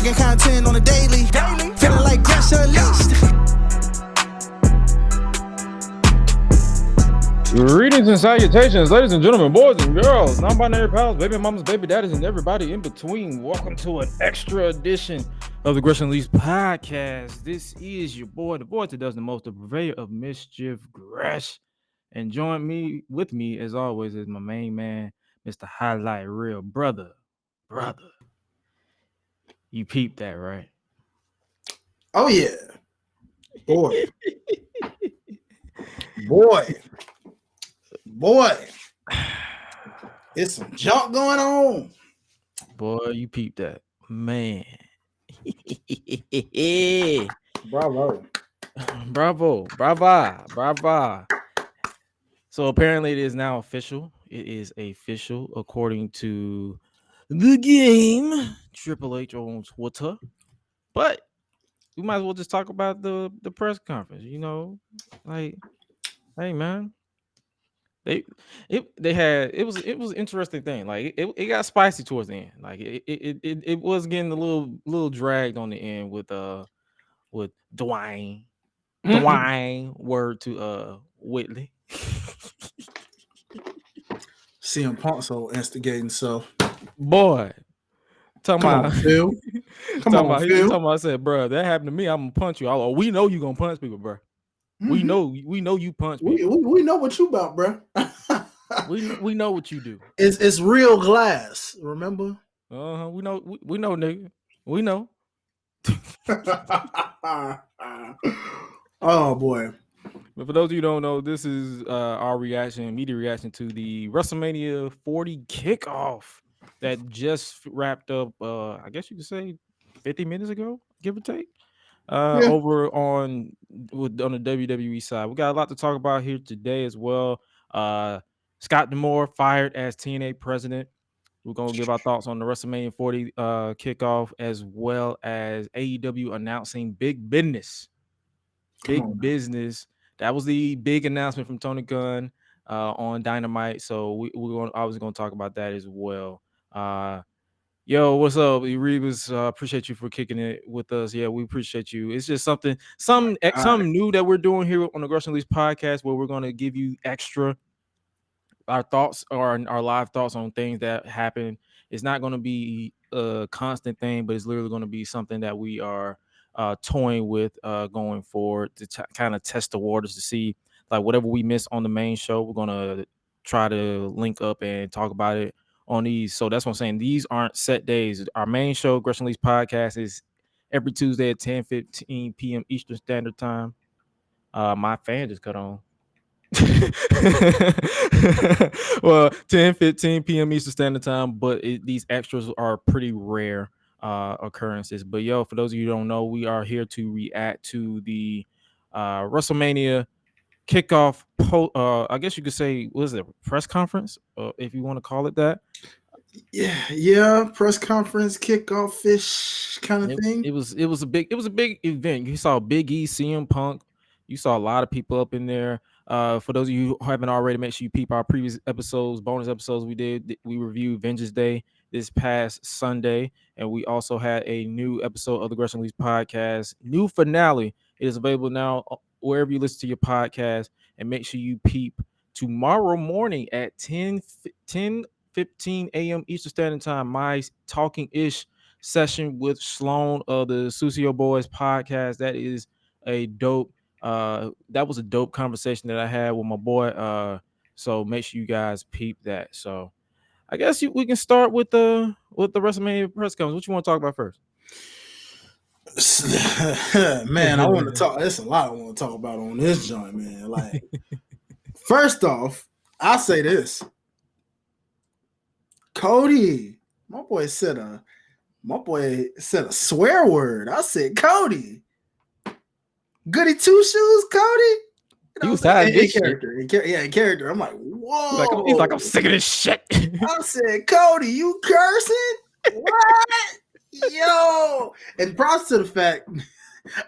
making content on a daily. Feeling like Gresh unleashed. Greetings and salutations, ladies and gentlemen, boys and girls, non-binary pals, baby mamas, baby daddies, and everybody in between. Welcome to an extra edition of the Gresh Unleashed podcast. This is your boy, the voice that does the most, the purveyor of mischief, Gresh. And join me, with me, as always, is my main man, Mr. Hi-Lite, real brother. You peeped that, right? Oh, yeah. Boy. It's some junk going on. Boy, you peeped that. Man. Bravo. So apparently it is now official. It is official according to the game, Triple H on Twitter. But we might as well just talk about the press conference. You know, like, hey man, it was an interesting thing. Like it got spicy towards the end. Like it was getting a little dragged on the end with Dwayne. Word to Whitley. CM Punk so instigating, so Boy, talking about Phil. I said, bro, that happened to me. I'm gonna punch you. Oh, we know you gonna punch people, bro. Mm-hmm. We know you punch people. We know what you about, bro. we know what you do. It's real glass, remember? We know, nigga. We know. Oh boy. But for those of you who don't know, this is our media reaction to the WrestleMania 40 kickoff that just wrapped up, I guess you could say 50 minutes ago, give or take, over on the WWE side. We got a lot to talk about here today as well. Scott D'Amore fired as TNA president. We're going to give our thoughts on the WrestleMania 40 kickoff, as well as AEW announcing big business. Business. That was the big announcement from Tony Khan on Dynamite. So we're obviously going to talk about that as well. Yo, what's up, Reeves? Appreciate you for kicking it with us. Yeah, we appreciate you. It's just something new that we're doing here on the Gresh Unleashed podcast, where we're going to give you our thoughts or our live thoughts on things that happen. It's not going to be a constant thing, but it's literally going to be something that we are toying with going forward to kind of test the waters to see, like, whatever we miss on the main show, we're going to try to link up and talk about it on these. So that's what I'm saying. These aren't set days. Our main show, Gresh Unleashed podcast, is every Tuesday at 10:15 p.m. Eastern Standard Time. My fan just cut on. Well, 10:15 p.m. Eastern Standard Time, but these extras are pretty rare occurrences. But yo, for those of you who don't know, we are here to react to the WrestleMania kickoff. I guess you could say, what is it, press conference, if you want to call it that. Yeah, press conference, kickoff-ish kind of thing. It was a big event. You saw Big E, CM Punk. You saw a lot of people up in there. For those of you who haven't already, make sure you peep our previous episodes, bonus episodes we did. We reviewed Vengeance Day this past Sunday, and we also had a new episode of the Gresh Unleashed podcast. New finale. It is available now wherever you listen to your podcast, and make sure you peep tomorrow morning at 10:15 a.m. Eastern Standard Time, my talking-ish session with Sloan of the Sucio Boys podcast. That is a dope. That was a dope conversation that I had with my boy. So make sure you guys peep that. So I guess we can start with the WrestleMania press conference. What you want to talk about first? Man, I want to talk. There's a lot I want to talk about on this joint, man. Like, first off, I'll say this. Cody, my boy said a swear word. I said, Cody, goody two shoes, Cody. He was tired in character. In character. I'm like, whoa. He's like, I'm sick of this shit. I said, Cody, you cursing? What? Yo. And props to the fact,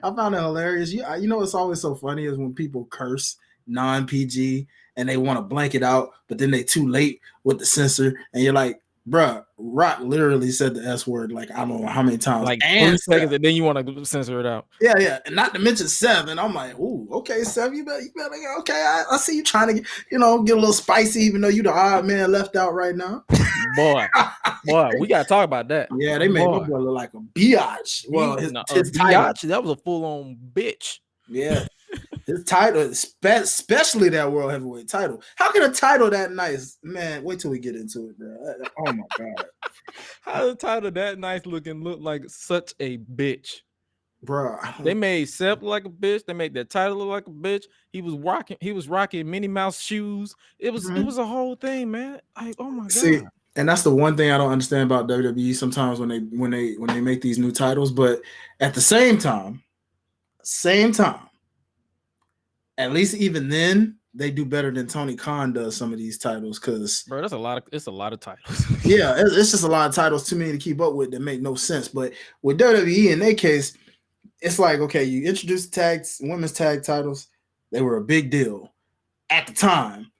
I found it hilarious. You know, it's always so funny is when people curse non-PG and they want to blank it out, but then they too late with the censor, and you're like, Bruh, Rock literally said the S word like I don't know how many times. Like and 3 seconds, and then you want to censor it out. Yeah, and not to mention Sev, and I'm like, ooh, okay, Sev, you better, okay, I see you trying to get, get a little spicy, even though you the odd man left out right now. Boy, we gotta talk about that. Yeah, they made my boy look like a biatch. Well, his title, biatch, that was a full on bitch. Yeah, his title, especially that world heavyweight title. How can a title that nice, man? Wait till we get into it, bro. Oh my god, how the title that nice looking look like such a bitch? Bro, they made Seth look like a bitch. They made that title look like a bitch. He was rocking Minnie Mouse shoes. It was a whole thing, man. Like, oh my god. And that's the one thing I don't understand about WWE sometimes when they make these new titles. But at the same time, at least even then they do better than Tony Khan does some of these titles. Because bro, it's a lot of titles. Yeah, it's just a lot of titles, too many to keep up with that make no sense. But with WWE in their case, it's like, okay, you introduced women's tag titles. They were a big deal at the time.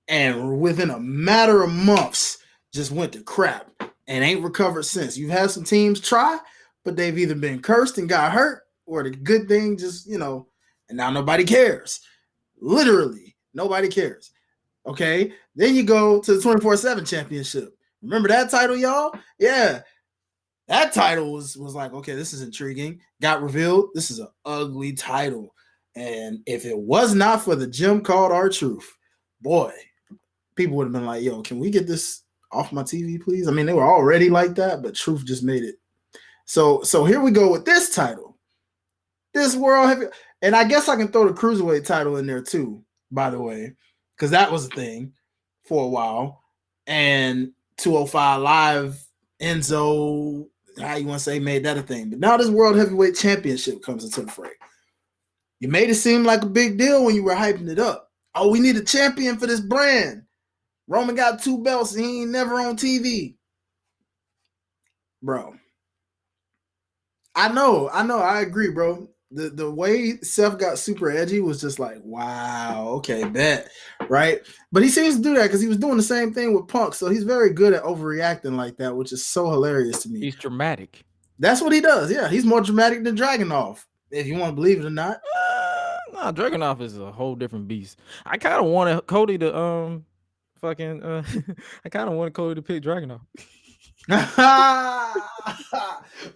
And within a matter of months, just went to crap and ain't recovered since. You've had some teams try, but they've either been cursed and got hurt, or the good thing just, and now nobody cares. Literally, nobody cares. Okay? Then you go to the 24/7 championship. Remember that title, y'all? Yeah. That title was like, okay, this is intriguing. Got revealed. This is an ugly title. And if it was not for the gym called R-Truth, boy, people would have been like, yo, can we get this off my TV, please? I mean, they were already like that, but Truth just made it. So here we go with this title. This world heavy. And I guess I can throw the Cruiserweight title in there too, by the way, because that was a thing for a while. And 205 Live, Enzo, how you want to say, made that a thing. But now this World Heavyweight Championship comes into the fray. You made it seem like a big deal when you were hyping it up. Oh, we need a champion for this brand. Roman got 2 belts and he ain't never on TV. Bro. I know. I agree, bro. The way Seth got super edgy was just like, wow, okay, bet, right? But he seems to do that because he was doing the same thing with Punk, so he's very good at overreacting like that, which is so hilarious to me. He's dramatic. That's what he does. Yeah, he's more dramatic than Dragunov, if you want to believe it or not. Nah, Dragunov is a whole different beast. I kind of wanted Cody to I kind of wanted Cody to pick Dragunov.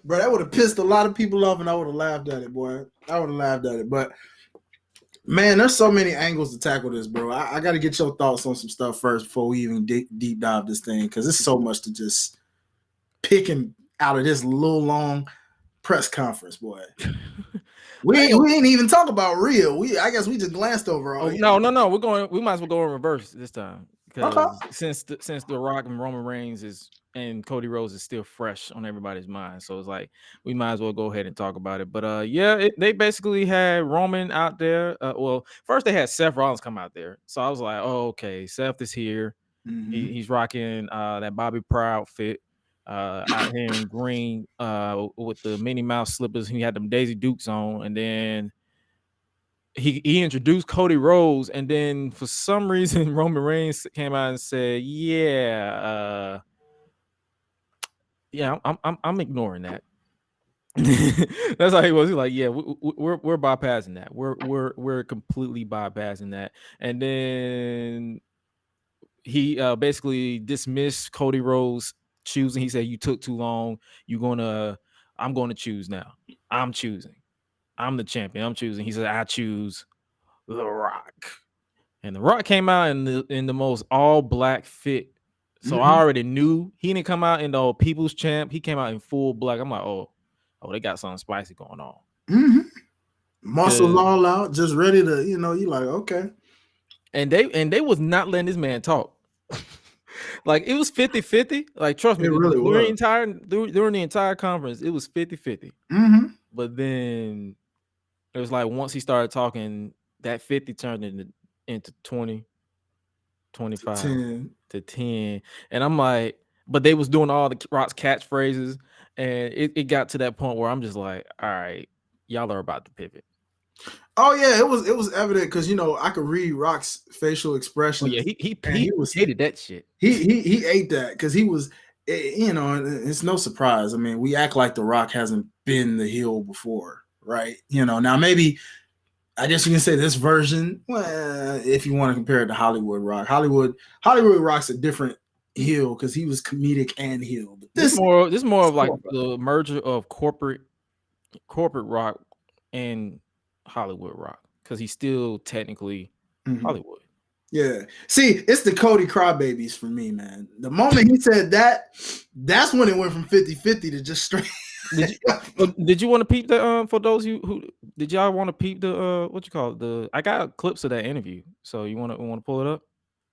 Bro, that would have pissed a lot of people off, and I would have laughed at it, boy. I would have laughed at it. But man, there's so many angles to tackle this, bro. I got to get your thoughts on some stuff first before we even deep dive this thing, because there's so much to just picking out of this little long press conference, boy. We ain't even talk about Rhea. I guess we just glanced over all. No. We might as well go in reverse this time, because since the Rock and Roman Reigns and Cody Rhodes is still fresh on everybody's mind, so it's like we might as well go ahead and talk about it. But they basically had Roman out there. Well, first they had Seth Rollins come out there, so I was like, oh, okay, Seth is here. Mm-hmm. He's rocking that Bobby Pride outfit. Out here in green with the Minnie Mouse slippers. He had them Daisy Dukes on, and then he introduced Cody Rhodes, and then for some reason Roman Reigns came out and said, "Yeah, I'm ignoring that." That's how he was. He's like, "Yeah, we're bypassing that. We're completely bypassing that." And then he basically dismissed Cody Rhodes choosing. He said, "You took too long. I'm going to choose now. I'm choosing. I'm the champion. I'm choosing." He said, "I choose The Rock." And The Rock came out in the most all black fit. So I already knew he didn't come out in the old People's Champ. He came out in full black. I'm like, oh, they got something spicy going on. Mm-hmm. Muscles all out, just ready to, you like, okay. And they was not letting this man talk. Like, it was 50-50. Like, trust me, really during the entire conference, it was 50-50. Mm-hmm. But then it was like once he started talking, that 50 turned into 20, 25 to 10. And I'm like, but they was doing all the Rock's catchphrases, and it got to that point where I'm just like, all right, y'all are about to pivot. Oh yeah, it was evident because I could read Rock's facial Oh expressions. yeah, he was hated that shit. he ate that because he was, it's no surprise. I mean, we act like The Rock hasn't been the heel before, right? Now maybe I guess you can say this version. Well, if you want to compare it to Hollywood Rock, Hollywood Rock's a different heel because he was comedic and heel. But This is more of like the merger of corporate Rock and Hollywood Rock because he's still technically Hollywood. Yeah. See, it's the Cody Crybabies for me, man. The moment he said that, that's when it went from 50-50 to just straight. Did you want to peep the for those who did y'all want to peep the what you call it? I got clips of that interview. So you want to pull it up?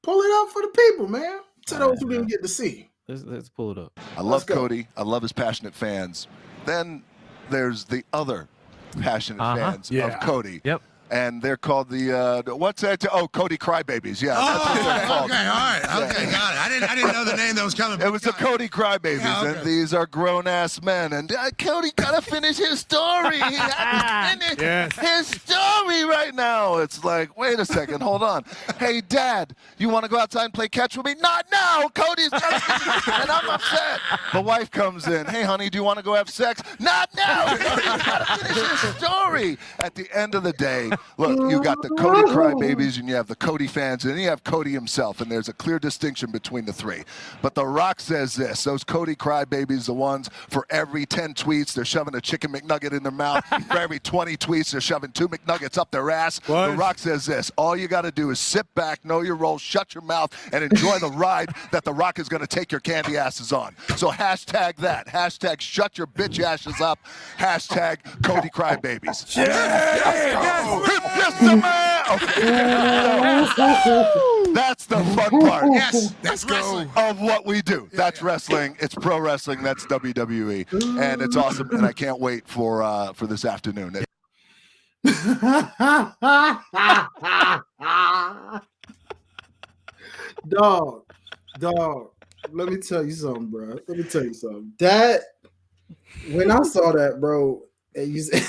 Pull it up for the people, man. To those who didn't get to see. Let's pull it up. I love Cody. I love his passionate fans. Then there's the other passionate fans of Cody. Yep. And they're called the what's that? Oh, Cody Crybabies. Yeah, that's what they're called. Okay, all right. Okay, got it. I didn't know the name that was coming. It was the Cody Crybabies, and these are grown-ass men. And Cody gotta finish his story. He has to finish his story right now. It's like, wait a second, hold on. Hey, Dad, you want to go outside and play catch with me? Not now. Cody's gotta finish, and I'm upset. The wife comes in. Hey, honey, do you want to go have sex? Not now. Cody's gotta finish his story. At the end of the day. Look, you got the Cody Crybabies and you have the Cody fans and you have Cody himself, and there's a clear distinction between the three. But The Rock says this, those Cody Crybabies, the ones for every 10 tweets, they're shoving a chicken McNugget in their mouth. For every 20 tweets, they're shoving 2 McNuggets up their ass. What? The Rock says this, all you got to do is sit back, know your role, shut your mouth, and enjoy the ride that The Rock is going to take your candy asses on. So hashtag that. Hashtag shut your bitch asses up. Hashtag Cody Crybabies. Yes, man. Okay. That's the fun part. Yes, that's wrestling. Of what we do. That's wrestling. It's pro wrestling. That's WWE, and it's awesome. And I can't wait for this afternoon. Dog. Let me tell you something, bro. That when I saw that, bro, and you said.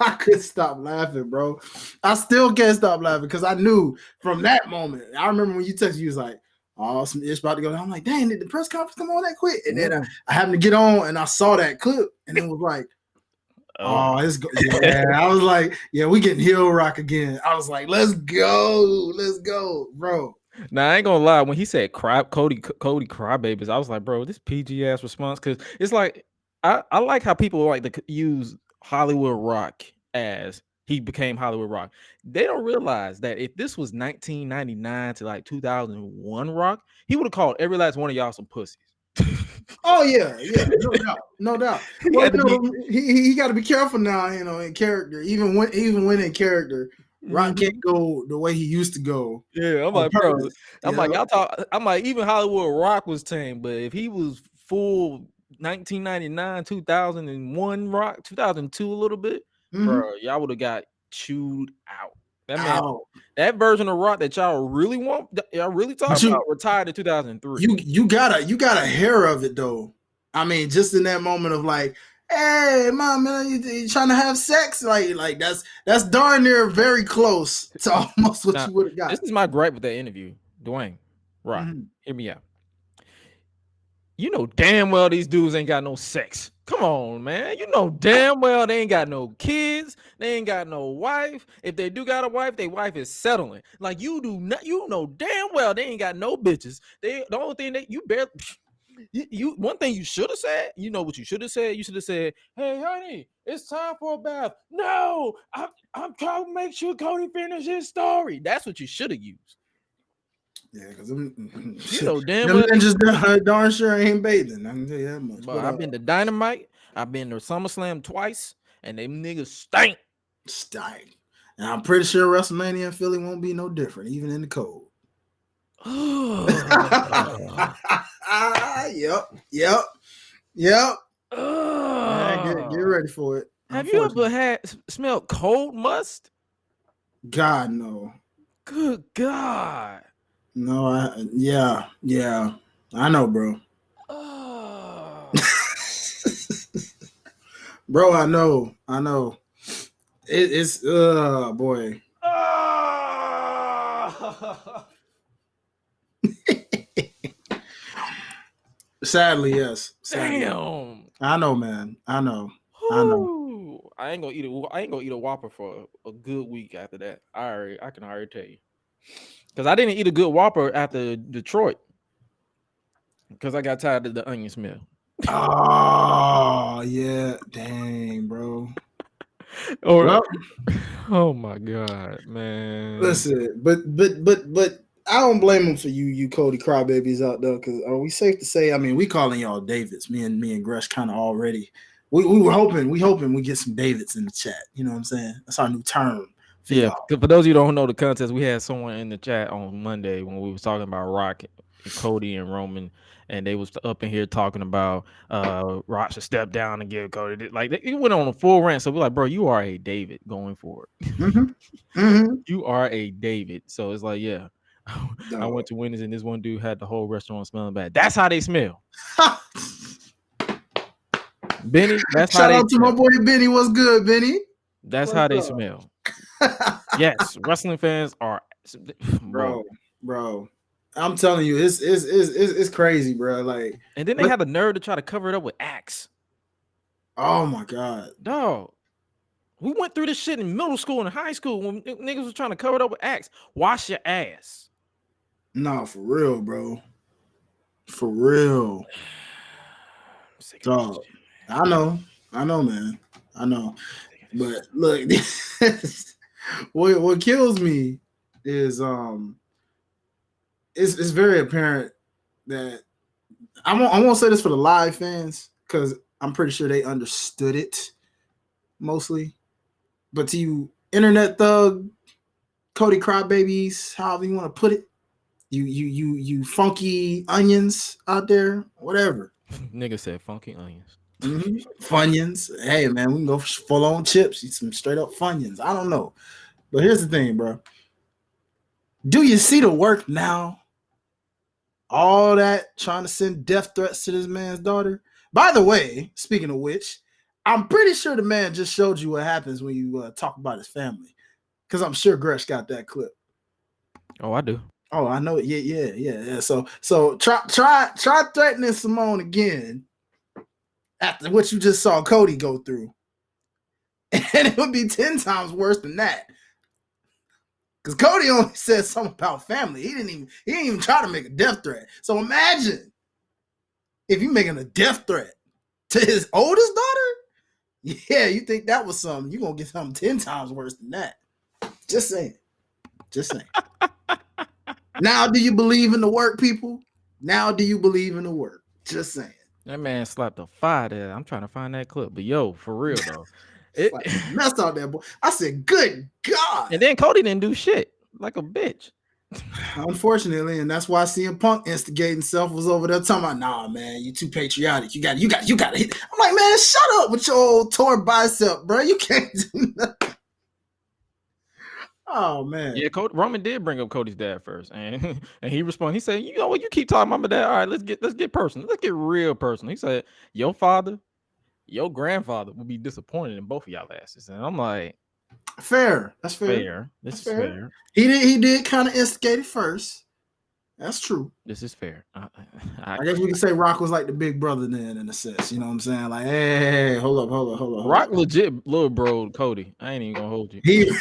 I couldn't stop laughing, bro. I still can't stop laughing because I knew from that moment. I remember when you texted, you was like, "Oh, it's about to go down." I'm like, "Dang, did the press conference come on that quick?" And then I happened to get on and I saw that clip, and it was like, "Oh, it's go." Yeah, I was like, "Yeah, we getting heel Rock again." I was like, "Let's go, bro." Now I ain't gonna lie. When he said Cody Crybabies, I was like, "Bro, this PG ass response." Because it's like I like how people like to use Hollywood Rock as he became Hollywood Rock. They don't realize that if this was 1999 to like 2001 Rock, he would have called every last one of y'all some pussies. Oh yeah, no doubt. Well, he got to be careful now, in character. Even when in character, Rock can't go the way he used to go. Yeah, I'm like, bro. I'm like, even Hollywood Rock was tame, but if he was full 1999, 2001 Rock, 2002 a little bit, bro, y'all would have got chewed out. That version of Rock that y'all really want, y'all really talking about, retired in 2003. You got a hair of it though. I mean, just in that moment of like, hey, mom, man, you trying to have sex? Like that's darn near very close to almost what you would have got. This is my gripe with that interview, Dwayne. Rock, hear me out. You know damn well these dudes ain't got no sex. Come on, man. You know damn well they ain't got no kids. They ain't got no wife. If they do got a wife, their wife is settling. Like you do not. You know damn well they ain't got no bitches. The only thing that you barely. You one thing you should have said. You know what you should have said. You should have said, "Hey, honey, it's time for a bath." No, I'm trying to make sure Cody finishes his story. That's what you should have used. Yeah, because you know damn well just darn sure ain't bathing. I can tell you that much. But I've been to Dynamite. I've been to SummerSlam twice, and them niggas stank. And I'm pretty sure WrestleMania in Philly won't be no different, even in the cold. Yep. Man, get ready for it. Have you ever smelled cold must? God, no. Good God. No, yeah. I know, bro. Bro, I know. It's boy. Sadly, yes. Sadly. Damn. I know, man. I know. Whew. I ain't gonna eat a Whopper for a good week after that. I can already tell you. Because I didn't eat a good Whopper after Detroit. Because I got tired of the onion smell. Oh yeah, dang, bro. Well, oh my god, man. Listen, but I don't blame him for you Cody crybabies out there. Because are we safe to say? I mean, we calling y'all Davids. Me and Gresh kind of already. We were hoping we get some Davids in the chat. You know what I'm saying? That's our new term. Yeah, for those of you who don't know the contest, we had someone in the chat on Monday when we was talking about Rock, Cody, and Roman, and they was up in here talking about Rock should step down and give Cody. Like it went on a full rant. So we're like, bro, you are a David going forward. You are a David. So it's like, yeah. I went to Wendy's and this one dude had the whole restaurant smelling bad. That's how they smell. Benny, that's shout how out to my boy Benny. What's good, Benny? That's how they smell. Yes, wrestling fans are, bro. I'm telling you, it's crazy, bro. Like, and then they have the nerve to try to cover it up with Axe. Oh my god, dog. We went through this shit in middle school and high school when niggas was trying to cover it up with Axe. Wash your ass. Nah, for real, bro. For real. Dog. I know, man. I know. But look, what kills me is it's very apparent that I won't say this for the live fans because I'm pretty sure they understood it mostly. But to you internet thug, Cody crybabies, however you want to put it, you funky onions out there, whatever. Nigga said funky onions. Funyuns. Hey man, we can go full on chips, eat some straight up Funyuns. I don't know. But here's the thing, bro. Do you see the work now? All that trying to send death threats to this man's daughter. By the way, speaking of which, I'm pretty sure the man just showed you what happens when you talk about his family. Because I'm sure Gresh got that clip. Oh, I do. Oh, I know it. Yeah. So try threatening Simone again after what you just saw Cody go through. And it would be 10 times worse than that. Because Cody only said something about family. He didn't even try to make a death threat. So imagine if you're making a death threat to his oldest daughter. Yeah, you think that was something. You're going to get something 10 times worse than that. Just saying. Now, do you believe in the work, people? Now, do you believe in the work? Just saying. That man slapped a fire there. I'm trying to find that clip. But yo, for real though. It messed out that boy. I said, good God. And then Cody didn't do shit. Like a bitch. Unfortunately, and that's why CM Punk instigating self was over there talking about, nah, man, you too patriotic. You got to hit. I'm like, man, shut up with your old tore bicep, bro. You can't do nothing. Oh man. Yeah, Roman did bring up Cody's dad first, and he responded. He said, "You know what? You keep talking about my dad. All right, let's get personal. Let's get real personal." He said, "Your father, your grandfather will be disappointed in both of y'all asses." And I'm like, "Fair. That's fair. This is fair." He did kind of instigate it first. That's true. This is fair. I guess we can say Rock was like the big brother then, in a sense. You know what I'm saying? Like, hey, hold up. Rock legit little bro Cody. I ain't even gonna hold you.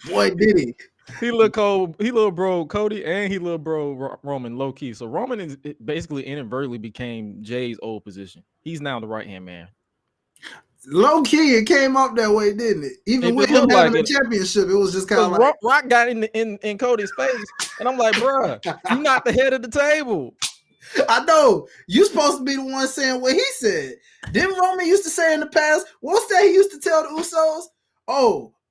Boy, did he? He little bro Cody, and he little bro Roman low key. So Roman is basically inadvertently became Jay's old position. He's now the right hand man. Low key, it came up that way, didn't it? Even with him having the championship, it was just kind of like Rock got in Cody's face, and I'm like, bruh, you're not the head of the table. I know you supposed to be the one saying what he said. Didn't Roman used to say in the past? What's that he used to tell the Usos?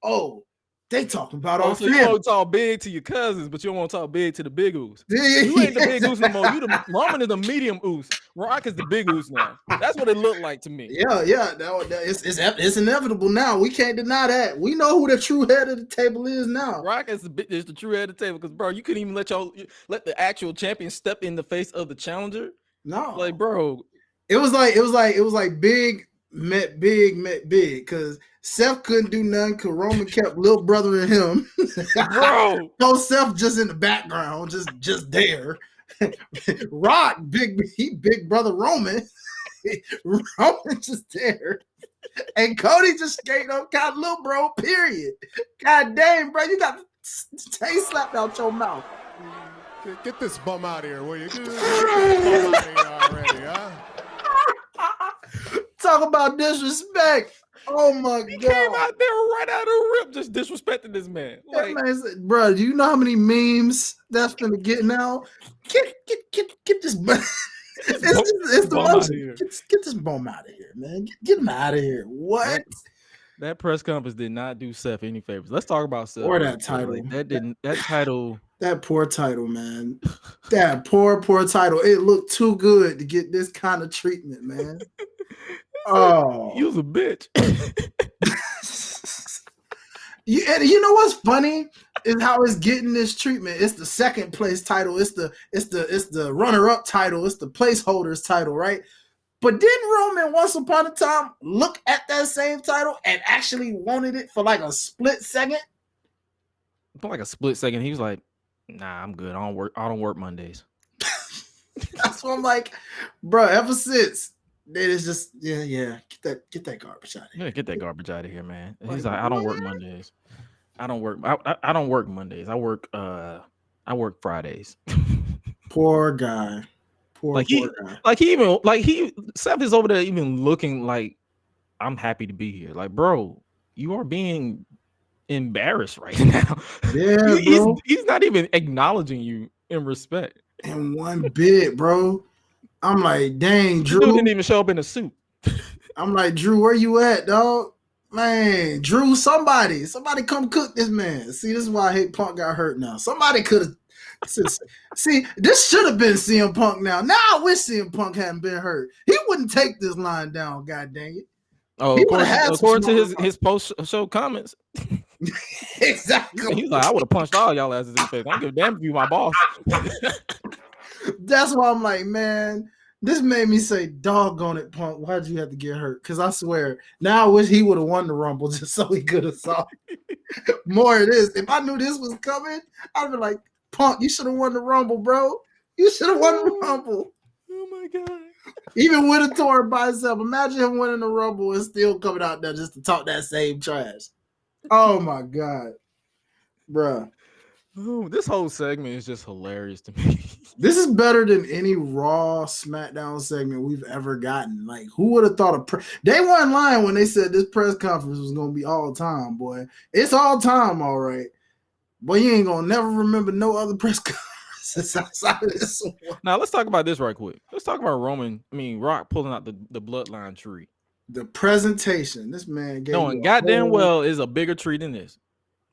Oh, they talking about our family. You want to talk big to your cousins, but you don't want to talk big to the big oos. You ain't the big oos no more. Roman is the medium oos. Rock is the big oos now. That's what it looked like to me. Yeah. It's inevitable now. We can't deny that. We know who the true head of the table is now. Rock is the true head of the table because, bro, you couldn't even let the actual champion step in the face of the challenger. No, like, bro, it was like big met big, because Seth couldn't do nothing because Roman kept little brother in him. Bro. No, Seth just in the background, just there. Rock, big brother Roman. Roman just there. And Cody just skating up, got little bro, period. God damn, bro, you got taste slapped out your mouth. Get this bum out of here, will you? Get this bum out of here already, huh? Talk about disrespect. Oh my God. He came out there right out of the rip just disrespecting this man. Like, man said, bro, do you know how many memes that's gonna get now? Get this it's the motion. Get this bum out of here, man. Get him out of here. What? That press conference did not do Seth any favors. Let's talk about Seth. Or that title. Like, that title. That poor title, man. That poor title. It looked too good to get this kind of treatment, man. Oh, You was a bitch. You know what's funny is how it's getting this treatment. It's the second place title. It's the runner-up title. It's the placeholders title, right? But didn't Roman once upon a time look at that same title and actually wanted it for like a split second? For like a split second, he was like, "Nah, I'm good. I don't work Mondays." That's what I'm like, bro. Ever since then, it's just yeah. Get that garbage out of here. Yeah, get that garbage out of here, man. He's like, "I don't work Mondays. I don't work Mondays. I work Fridays." Poor guy. Poor guy. Seth is over there even looking like, I'm happy to be here. Like, bro, you are being embarrassed right now. Yeah, he's not even acknowledging you in respect. In one bit, bro. I'm like, dang, Drew. Dude didn't even show up in a suit. I'm like, Drew, where you at, dog? Man, Drew, somebody come cook this man. See, this is why I hate Punk got hurt now. Somebody could have. See, this should have been CM Punk now. Now I wish CM Punk hadn't been hurt. He wouldn't take this line down, god dang it. Oh, according to his post-show comments. Exactly. He's like, I would have punched all y'all asses in the face. I don't give a damn if you my boss. That's why I'm like, man, this made me say, doggone it, Punk. Why'd you have to get hurt? Because I swear, now I wish he would have won the Rumble just so he could have saw more of this. If I knew this was coming, I'd be like, Punk, you should have won the Rumble, bro. You should have won the Rumble. Oh my God. Even with a tour by himself. Imagine him winning the Rumble and still coming out there just to talk that same trash. Oh my God. Bruh. Oh, this whole segment is just hilarious to me. This is better than any Raw SmackDown segment we've ever gotten. Like, who would have thought they weren't lying when they said this press conference was going to be all time, boy. It's all time, all right. Boy, you ain't going to never remember no other press conferences outside of this one. Now, let's talk about this right quick. Let's talk about Rock pulling out the bloodline tree. The presentation. This man gave knowing goddamn well is a bigger tree than this.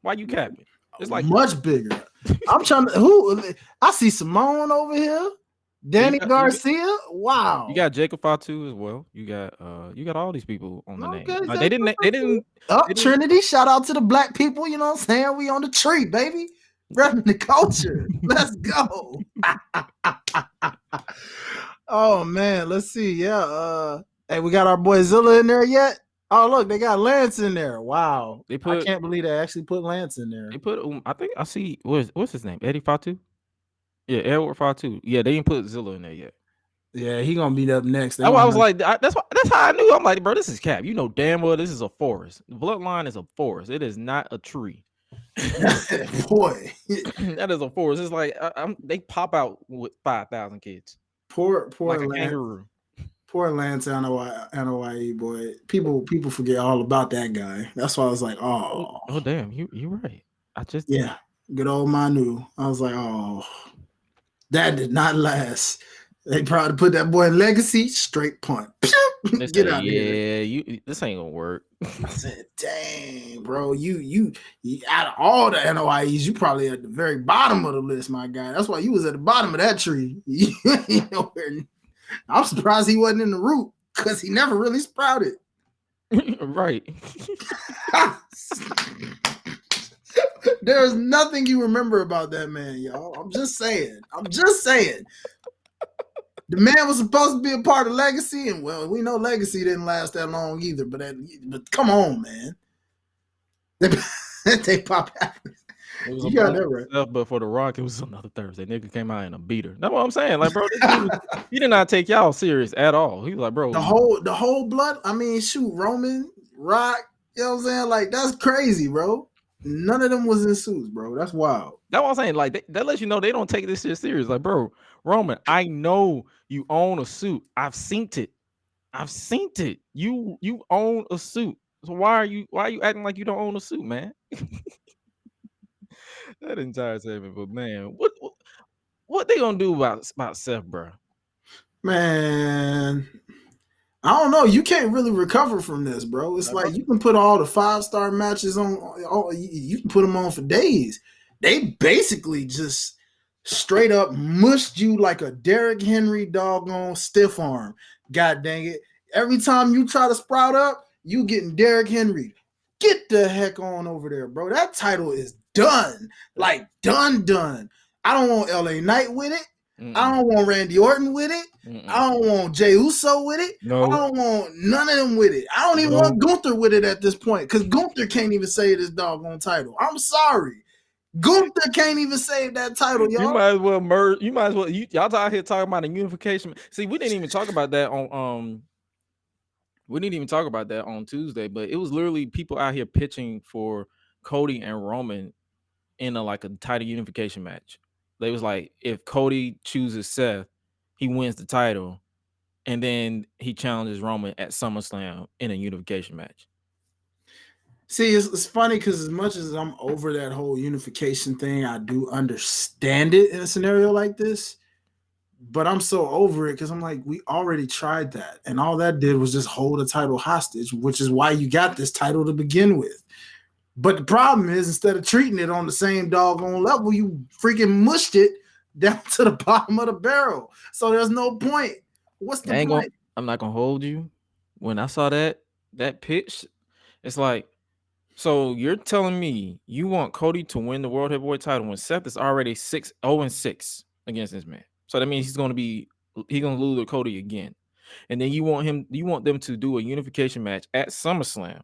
Why you capping? It's like much bigger. I'm trying to I see Simone over here. Danny Garcia. Wow. You got Jacob Fatu as well. You got all these people on the name. Like, they didn't Trinity. Shout out to the black people. You know what I'm saying? We on the tree, baby. Repping the culture. Let's go. Oh man, let's see. Yeah. Hey, we got our boy Zilla in there yet? Oh, look, they got Lance in there. Wow. I can't believe they actually put Lance in there. They put I think I see what's his name? Eddie Fatu? Yeah, Edward Fatu. Yeah, they didn't put Zilla in there yet. Yeah, he gonna be up next. I was like, that's how I knew. I'm like, bro, this is cap. You know damn well this is a forest. The bloodline is a forest. It is not a tree. Boy. That is a forest. It's like they pop out with 5,000 kids. Poor like a Lance. Kangaroo. Poor Lance Anoa'i, boy. People forget all about that guy. That's why I was like, oh damn, you right. Good old Manu. I was like, oh, that did not last. They probably put that boy in Legacy, straight punt. Get out of here. This ain't gonna work. I said, dang, bro, you out of all the NOIEs, you probably at the very bottom of the list, my guy. That's why you was at the bottom of that tree. You ain't nowhere. I'm surprised he wasn't in the root because he never really sprouted. Right. There's nothing you remember about that man, y'all. I'm just saying. The man was supposed to be a part of Legacy, and well, we know Legacy didn't last that long either. But come on, man. They pop out. It was You got that right. Stuff, but for The Rock, it was another Thursday. Nigga came out in a beater. That's what I'm saying. Like, bro, this dude, he did not take y'all serious at all. He was like, bro, the whole blood. I mean, shoot, Roman, Rock. You know what I'm saying? Like, that's crazy, bro. None of them was in suits, bro. That's wild. That's what I'm saying. Like, that lets you know they don't take this shit serious. Like, bro, Roman, I know you own a suit. I've seen it. You own a suit. So why are you acting like you don't own a suit, man? That entire segment, but man, what they gonna do about Seth, bro? Man, I don't know. You can't really recover from this, bro. It's like you can put all the 5-star matches on. You can put them on for days. They basically just straight up mushed you like a Derrick Henry doggone stiff arm. God dang it! Every time you try to sprout up, you getting Derrick Henry. Get the heck on over there, bro. That title is done. Like done. I don't want LA Knight with it. I don't want Randy Orton with it. I don't want Jey Uso with it. No. I don't want none of them with it. I don't even want Gunther with it at this point because Gunther can't even save this doggone title. I'm sorry. Gunther can't even save that title, y'all. You might as well merge. You might as well. Y'all out here talking about a unification. See, we didn't even talk about that on We didn't even talk about that on Tuesday, but it was literally people out here pitching for Cody and Roman in a title unification match. They was like, if Cody chooses Seth, he wins the title, and then he challenges Roman at SummerSlam in a unification match. See, it's funny because as much as I'm over that whole unification thing, I do understand it in a scenario like this. But I'm so over it because I'm like, we already tried that. And all that did was just hold a title hostage, which is why you got this title to begin with. But the problem is, instead of treating it on the same doggone level, you freaking mushed it down to the bottom of the barrel. So there's no point. What's the point? I'm not going to hold you. When I saw that pitch, it's like, so you're telling me you want Cody to win the World Heavyweight title when Seth is already 0-6 against this man. So that means he's gonna lose to Cody again. And then you want them to do a unification match at SummerSlam.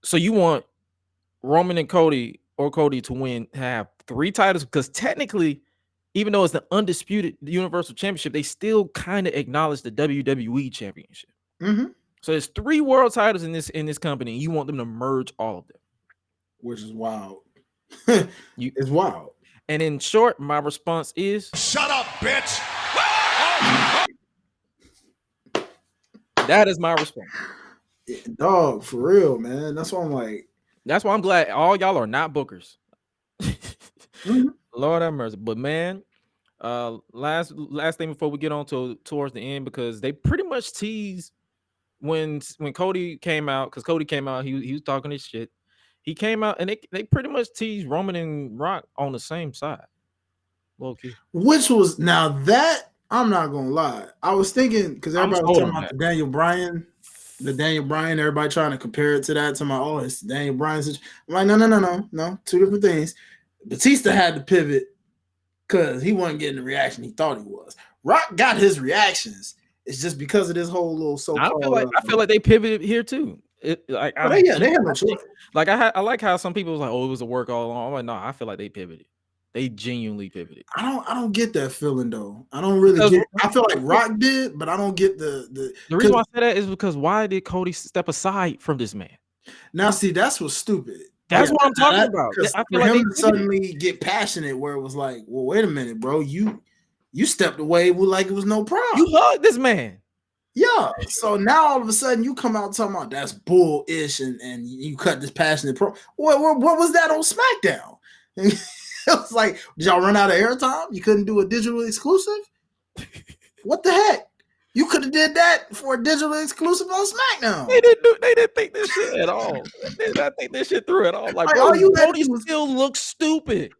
So you want Roman and Cody or Cody to have 3 titles, because technically, even though it's the Undisputed Universal Championship, they still kind of acknowledge the WWE Championship. Mm-hmm. So there's 3 world titles in this company, and you want them to merge all of them. Which is wild. It's wild. And in short, my response is, shut up, bitch. That is my response. Dog, for real, man. That's why I'm like. That's why I'm glad all y'all are not bookers. Lord have mercy. But man, last thing before we get on towards the end, because they pretty much teased when Cody came out, because Cody came out, he was talking his shit. He came out and they pretty much teased Roman and Rock on the same side. Low key. Which was, now that, I'm not gonna lie, I was thinking, because everybody was talking about the Daniel Bryan, everybody trying to compare it to that, to my, oh, it's Daniel Bryan. I'm like, no, 2 different things. Batista had to pivot because he wasn't getting the reaction he thought he was. Rock got his reactions. It's just because of this whole little so-called. I feel like they pivoted here too. They have no choice. Like I like how some people was like, oh, it was a work all along. I'm like, no, I feel like they pivoted. They genuinely pivoted. I don't get that feeling though. I don't really get. I feel like Rock did, but I don't get the reason why I say that is because why did Cody step aside from this man? Now, see, that's what's stupid. That's what I'm talking about. I feel like him to suddenly get passionate, where it was like, well, wait a minute, bro, you stepped away like it was no problem. You hugged this man. Yeah. So now all of a sudden you come out talking about that's bullish and you cut this passionate pro. What was that on SmackDown? It was like, did y'all run out of airtime? You couldn't do a digital exclusive? What the heck? You could have did that for a digital exclusive on SmackDown. They didn't think this shit at all. They did not think this shit through at all. Like, bro, Cody still looks stupid.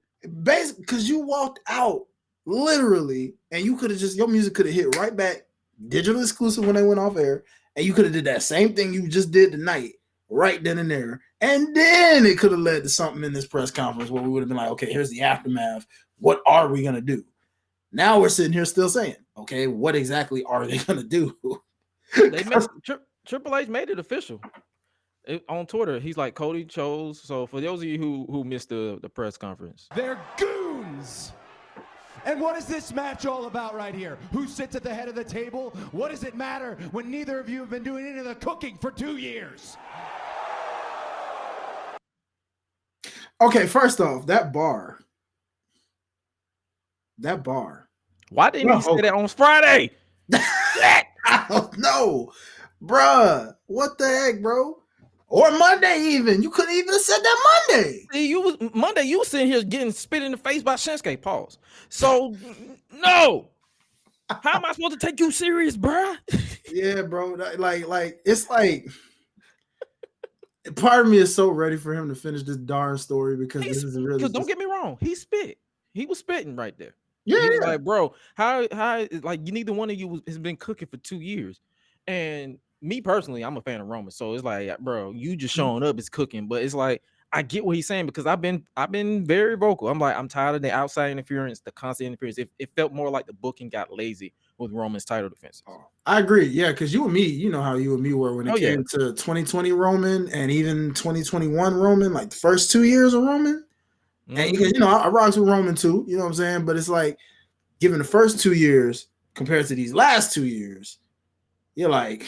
Basically, because you walked out literally, and you could have your music could have hit right back, digital exclusive when they went off air, and you could have did that same thing you just did tonight, right then and there. And then it could have led to something in this press conference where we would have been like, okay, here's the aftermath. What are we going to do? Now we're sitting here still saying, okay, what exactly are they gonna do? They made Triple H made it official on Twitter. He's like, Cody chose. So for those of you who missed the press conference, they're goons. And what is this match all about right here? Who sits at the head of the table? What does it matter when neither of you have been doing any of the cooking for 2 years? Okay, first off, that bar. Why didn't he say that on Friday? I don't know, bruh. What the heck, bro? Or Monday even. You couldn't even have said that Monday. See, you was sitting here getting spit in the face by Shinsuke. Pause. So no. How am I supposed to take you serious, bruh? Yeah, bro. Like it's like part of me is so ready for him to finish this darn story because this is really. Don't get me wrong. He spit. He was spitting right there. Yeah, he was like, bro, how like neither one of you has been cooking for 2 years, and me personally, I'm a fan of Roman, so it's like, bro, you just showing up is cooking, but it's like I get what he's saying because I've been very vocal. I'm like, I'm tired of the outside interference, the constant interference. It felt more like the booking got lazy with Roman's title defense. I agree, yeah, because you and me, you know how you and me were when it came to 2020 Roman and even 2021 Roman, like the first 2 years of Roman. And you know, I rocks with Roman too, you know what I'm saying? But it's like, given the first 2 years compared to these last 2 years, you're like,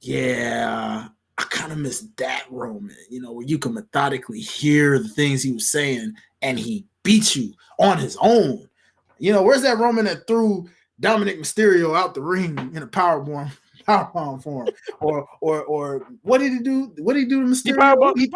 yeah, I kind of miss that Roman, you know, where you can methodically hear the things he was saying and he beat you on his own. You know, where's that Roman that threw Dominic Mysterio out the ring in a powerbomb form? Or what did he do? What did he do to Mysterio? He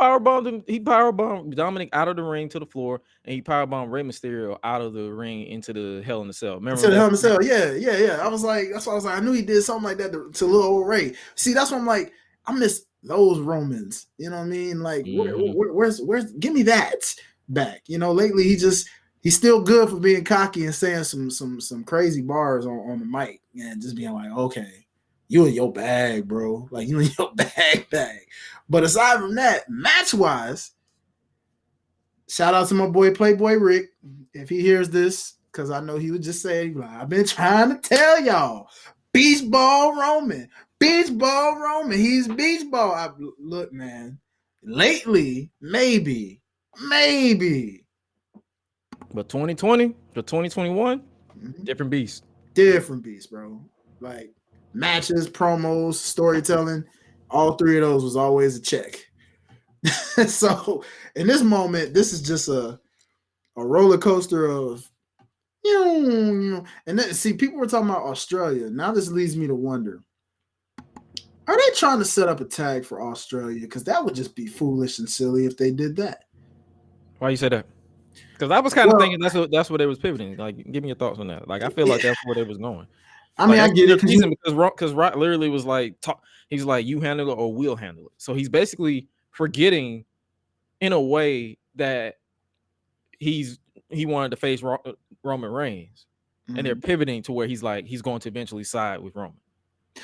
powerbombed Dominic out of the ring to the floor, and he powerbombed Rey Mysterio out of the ring into the Hell in the Cell. Remember the Hell in the Cell? Yeah. I was like, that's why I was like, I knew he did something like that to little old Ray. See, that's why I'm like, I miss those Romans. You know what I mean? Like, where's give me that back? You know, lately he's still good for being cocky and saying some crazy bars on the mic and just being like, okay, you in your bag, bro. Like, you in your bag. But aside from that, match-wise, shout out to my boy Playboy Rick. If he hears this, because I know he would just say, I've been trying to tell y'all, Beach Ball Roman. He's beach ball. Look, man, lately, maybe. But 2020 to 2021, different beast. Different beast, bro. Like, matches, promos, storytelling, all three of those was always a check. So in this moment, this is just a roller coaster of, and then, see, people were talking about Australia. Now this leads me to wonder, are they trying to set up a tag for Australia? Because that would just be foolish and silly if they did that. Why you say that? Because I was kind of thinking that's what they was pivoting. Like, give me your thoughts on that. Like, I feel like that's where they was going. I mean, I get it because Rock literally was like, he's like, you handle it or we'll handle it. So he's basically forgetting, in a way, that he wanted to face Roman Reigns, and they're pivoting to where he's like, he's going to eventually side with Roman.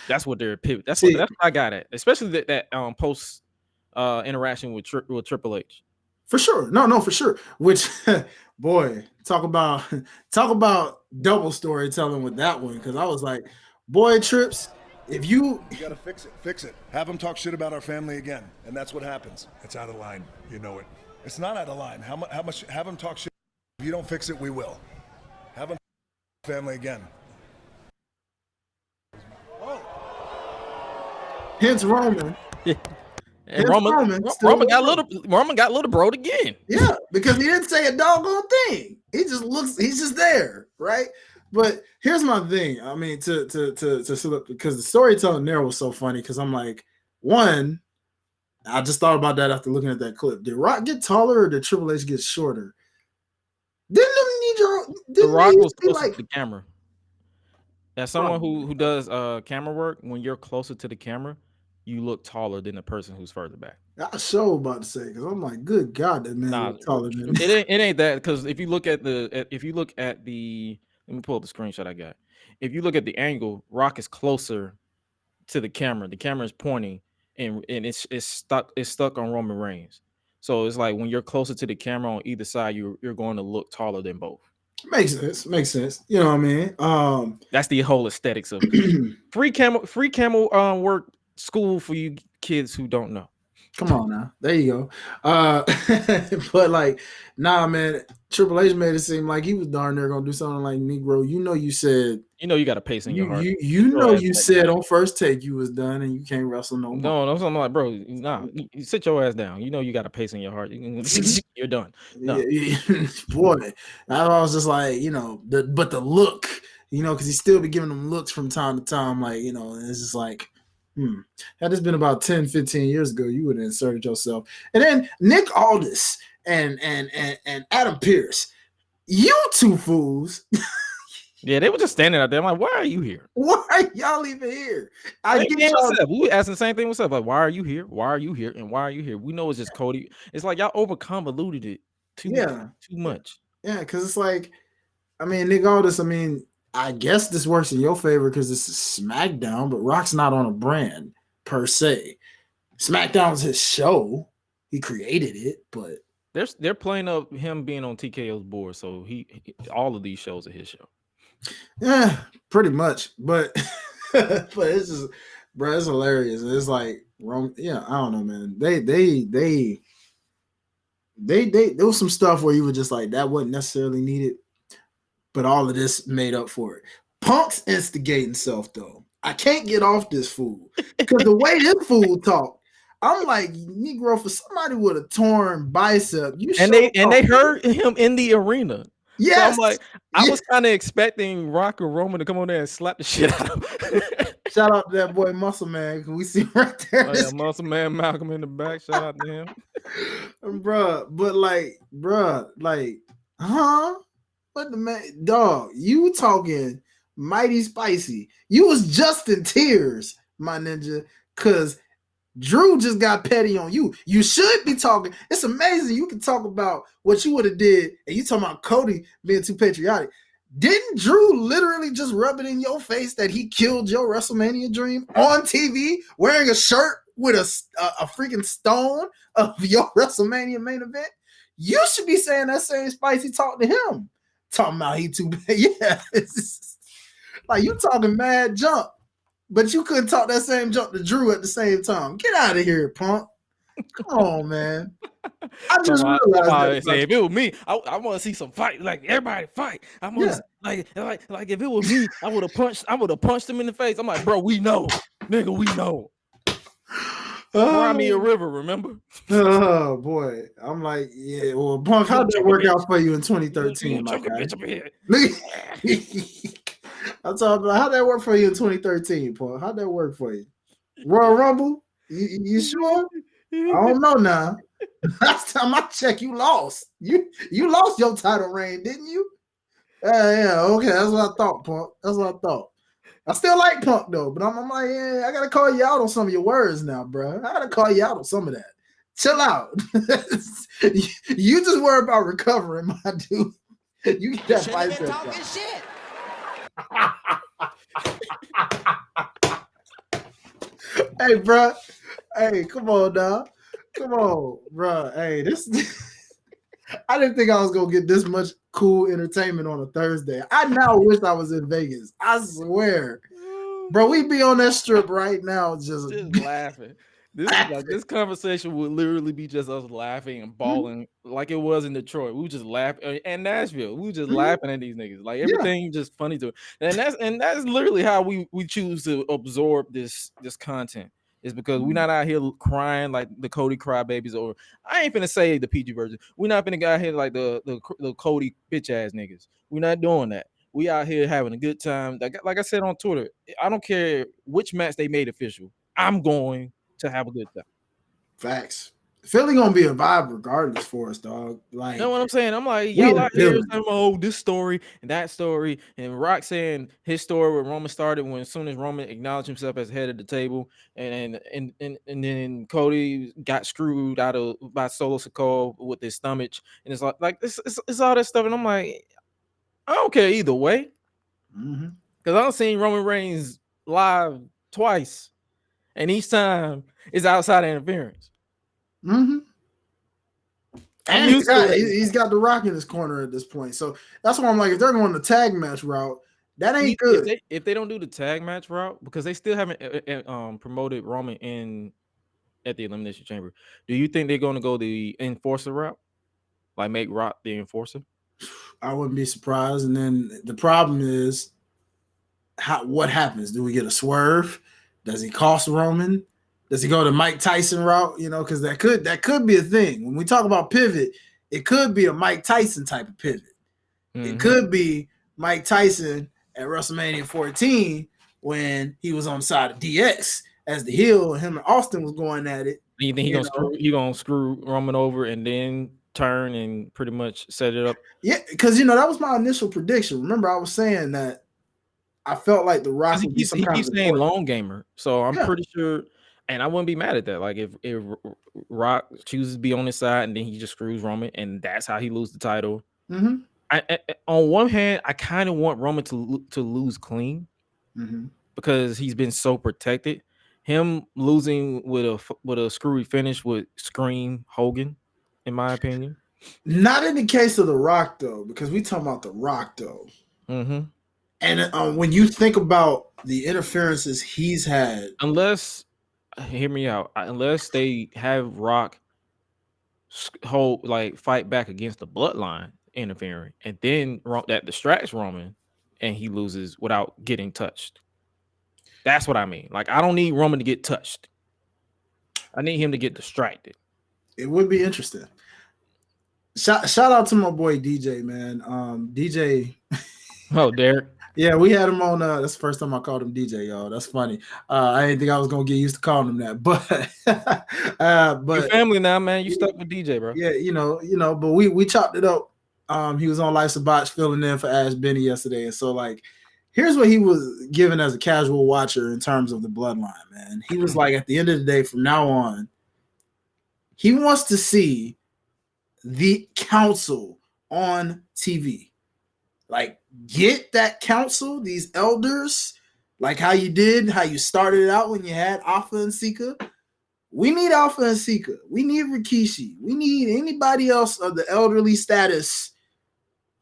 That's what they're pivoting. That's what I got at, especially that post interaction with Triple H. For sure, no, for sure. Which, boy, talk about double storytelling with that one. Because I was like, boy, Trips, if you gotta fix it. Have them talk shit about our family again, and that's what happens. It's out of line, you know it. It's not out of line. How much? Have them talk shit. If you don't fix it, we will. Have them family again. Hence Roman. And Roman got little broed again. Yeah, because he didn't say a doggone thing. He's just there, right? But here's my thing. I mean, to because the storytelling there was so funny. Because I'm like, one, I just thought about that after looking at that clip. Did Rock get taller or did Triple H get shorter? The Rock was closer to the camera. As someone who does camera work, when you're closer to the camera, you look taller than the person who's further back. I sure about to say, because I'm like, good God, that man look taller than me. It ain't that, because if you look at the let me pull up the screenshot I got. If you look at the angle, Rock is closer to the camera. The camera is pointing, and it's stuck on Roman Reigns. So it's like when you're closer to the camera on either side, you're going to look taller than both. Makes sense. You know what I mean? That's the whole aesthetics of free camel work school for you kids who don't know. Come on now. There you go. But like, nah, man, Triple H made it seem like he was darn near gonna do something like Negro. You know, you said you got a pace in your heart. You said on first take you was done and you can't wrestle no more. No, something like, bro, nah, you sit your ass down. You know you got a pace in your heart. You're done. No. Boy, I was just like, you know, but the look, you know, because he still be giving them looks from time to time, like, you know, and it's just like, had this been about 10, 15 years ago, you would have inserted yourself. And then Nick Aldis and Adam Pearce, you two fools. Yeah, they were just standing out there. I'm like, why are you here? Why are y'all even here? We were asking the same thing myself. Like, why are you here? Why are you here? And why are you here? We know it's just Cody. It's like y'all over convoluted it too much. Yeah, because it's like, I mean, Nick Aldis, I mean, I guess this works in your favor because this is SmackDown, but Rock's not on a brand per se. SmackDown's his show. He created it, but they're playing up him being on TKO's board, so he all of these shows are his show. Yeah, pretty much. But but it's just, bro, it's hilarious. It's like, yeah, I don't know, man. There was some stuff where you were just like, that wasn't necessarily needed. But all of this made up for it. Punk's instigating self, though. I can't get off this fool. Because the way this fool talk, I'm like, Negro, for somebody with a torn bicep, they heard him in the arena. Yes. So I'm like, I was kind of expecting Rock or Roman to come on there and slap the shit out of him. Shout out to that boy Muscle Man, because we see right there. Muscle Man Malcolm in the back. Shout out to him. Bruh, but like, huh? What the man, dog? You talking mighty spicy. You was just in tears, my ninja, because Drew just got petty on you. You should be talking. It's amazing you can talk about what you would have did, and you talking about Cody being too patriotic. Didn't Drew literally just rub it in your face that he killed your WrestleMania dream on TV wearing a shirt with a freaking stone of your WrestleMania main event? You should be saying that same spicy talk to him. Talking about he too bad. Yeah. Like you talking mad jump, but you couldn't talk that same jump to Drew at the same time. Get out of here, punk. Come on, man. I just realized if it was me, I want to see some fight. Like everybody fight. I want like if it was me, I would have punched him in the face. I'm like, bro, we know. Nigga, we know. Cry me a river, remember? Oh boy. I'm like, yeah, well, Punk, how'd that work out for you in 2013, my guy? I'm talking about how'd that work for you in 2013, Punk? How'd that work for you? Royal Rumble? You sure? I don't know now. Last time I checked, you lost. You lost your title reign, didn't you? Yeah, okay. That's what I thought, Punk. That's what I thought. I still like Punk though, but I'm like, yeah, I gotta call you out on some of your words now, bro. I gotta call you out on some of that. Chill out. You just worry about recovering, my dude. You get that bicep talking shit. Hey, bro. Hey, come on, dog. Come on, bro. Hey, this. I didn't think I was gonna get this much cool entertainment on a Thursday. I now wish I was in Vegas. I swear, bro. We be on that strip right now, just laughing. This conversation would literally be just us laughing and bawling like it was in Detroit. We would just laugh, and Nashville. We were just laughing at these niggas. Like everything just funny to it. And that's literally how we choose to absorb this content. Is because we're not out here crying like the Cody crybabies, or I ain't finna say the PG version. We're not finna go out here like the Cody bitch ass niggas. We're not doing that. We out here having a good time. Like I said on Twitter, I don't care which match they made official. I'm going to have a good time. Facts. Philly gonna be a vibe regardless for us, dog. Like, you know what I'm saying? I'm like, y'all out here saying, this story and that story, and Rock saying his story where Roman started when as soon as Roman acknowledged himself as head of the table, and then Cody got screwed out of by Solo Sikoa with his stomach, and it's like it's all that stuff, and I'm like, I don't care either way, because I've seen Roman Reigns live twice, and each time it's outside interference. And he's got The Rock in his corner at this point. So that's why I'm like, if they're going the tag match route, that ain't good. If they don't do the tag match route, because they still haven't promoted Roman at the Elimination Chamber, do you think they're going to go the enforcer route? Like make Rock the enforcer? I wouldn't be surprised. And then the problem is, what happens? Do we get a swerve? Does he cost Roman? Does he go the Mike Tyson route? You know, because that could be a thing. When we talk about pivot, it could be a Mike Tyson type of pivot. Mm-hmm. It could be Mike Tyson at WrestleMania 14 when he was on the side of DX as the heel, and him and Austin was going at it. You think he gonna screw Roman over and then turn and pretty much set it up? Yeah, because that was my initial prediction. Remember, I was saying that I felt like The Rock would be some kind of. He keeps saying long gamer, so I'm pretty sure. And I wouldn't be mad at that. Like if Rock chooses to be on his side and then he just screws Roman and that's how he loses the title. Mm-hmm. On one hand, I kind of want Roman to lose clean because he's been so protected. Him losing with a screwy finish would scream Hogan, in my opinion. Not in the case of The Rock though, because we talking about The Rock though. Mm-hmm. And when you think about the interferences he's had, hear me out. Unless they have Rock fight back against the bloodline interfering, and then that distracts Roman, and he loses without getting touched. That's what I mean. Like I don't need Roman to get touched. I need him to get distracted. It would be interesting. Shout out to my boy DJ, man. DJ. Oh, Derek. Yeah, we had him on. That's the first time I called him DJ, y'all. That's funny. I didn't think I was gonna get used to calling him that, but your family now, man. You stuck with DJ, bro. Yeah, but we chopped it up. He was on Life's a Botch filling in for Ash Benny yesterday, and so like, here's what he was given as a casual watcher in terms of the bloodline, man. He was like, at the end of the day, from now on, he wants to see the council on TV. Like, get that council, these elders, like how you started it out when you had Alpha and Sika. We need Alpha and Sika. We need Rikishi. We need anybody else of the elderly status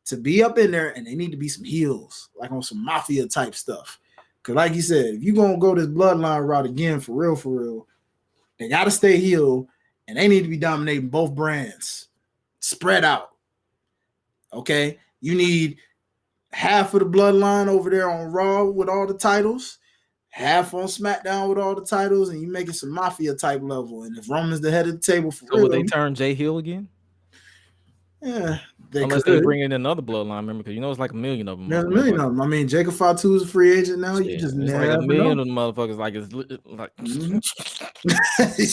to be up in there, and they need to be some heels, like on some mafia type stuff. Because like you said, if you're going to go this bloodline route again, for real, they got to stay heel, and they need to be dominating both brands. Spread out. Okay? You need half of the bloodline over there on Raw with all the titles, half on SmackDown with all the titles, and you make it some mafia type level. And if Roman's the head of the table for real, would they turn Jay heel again? Yeah, unless they bring in another bloodline member, because it's like a million of them. There's a million of them. I mean, Jacob Fatu is a free agent now. You just never like a million of them motherfuckers. Like it's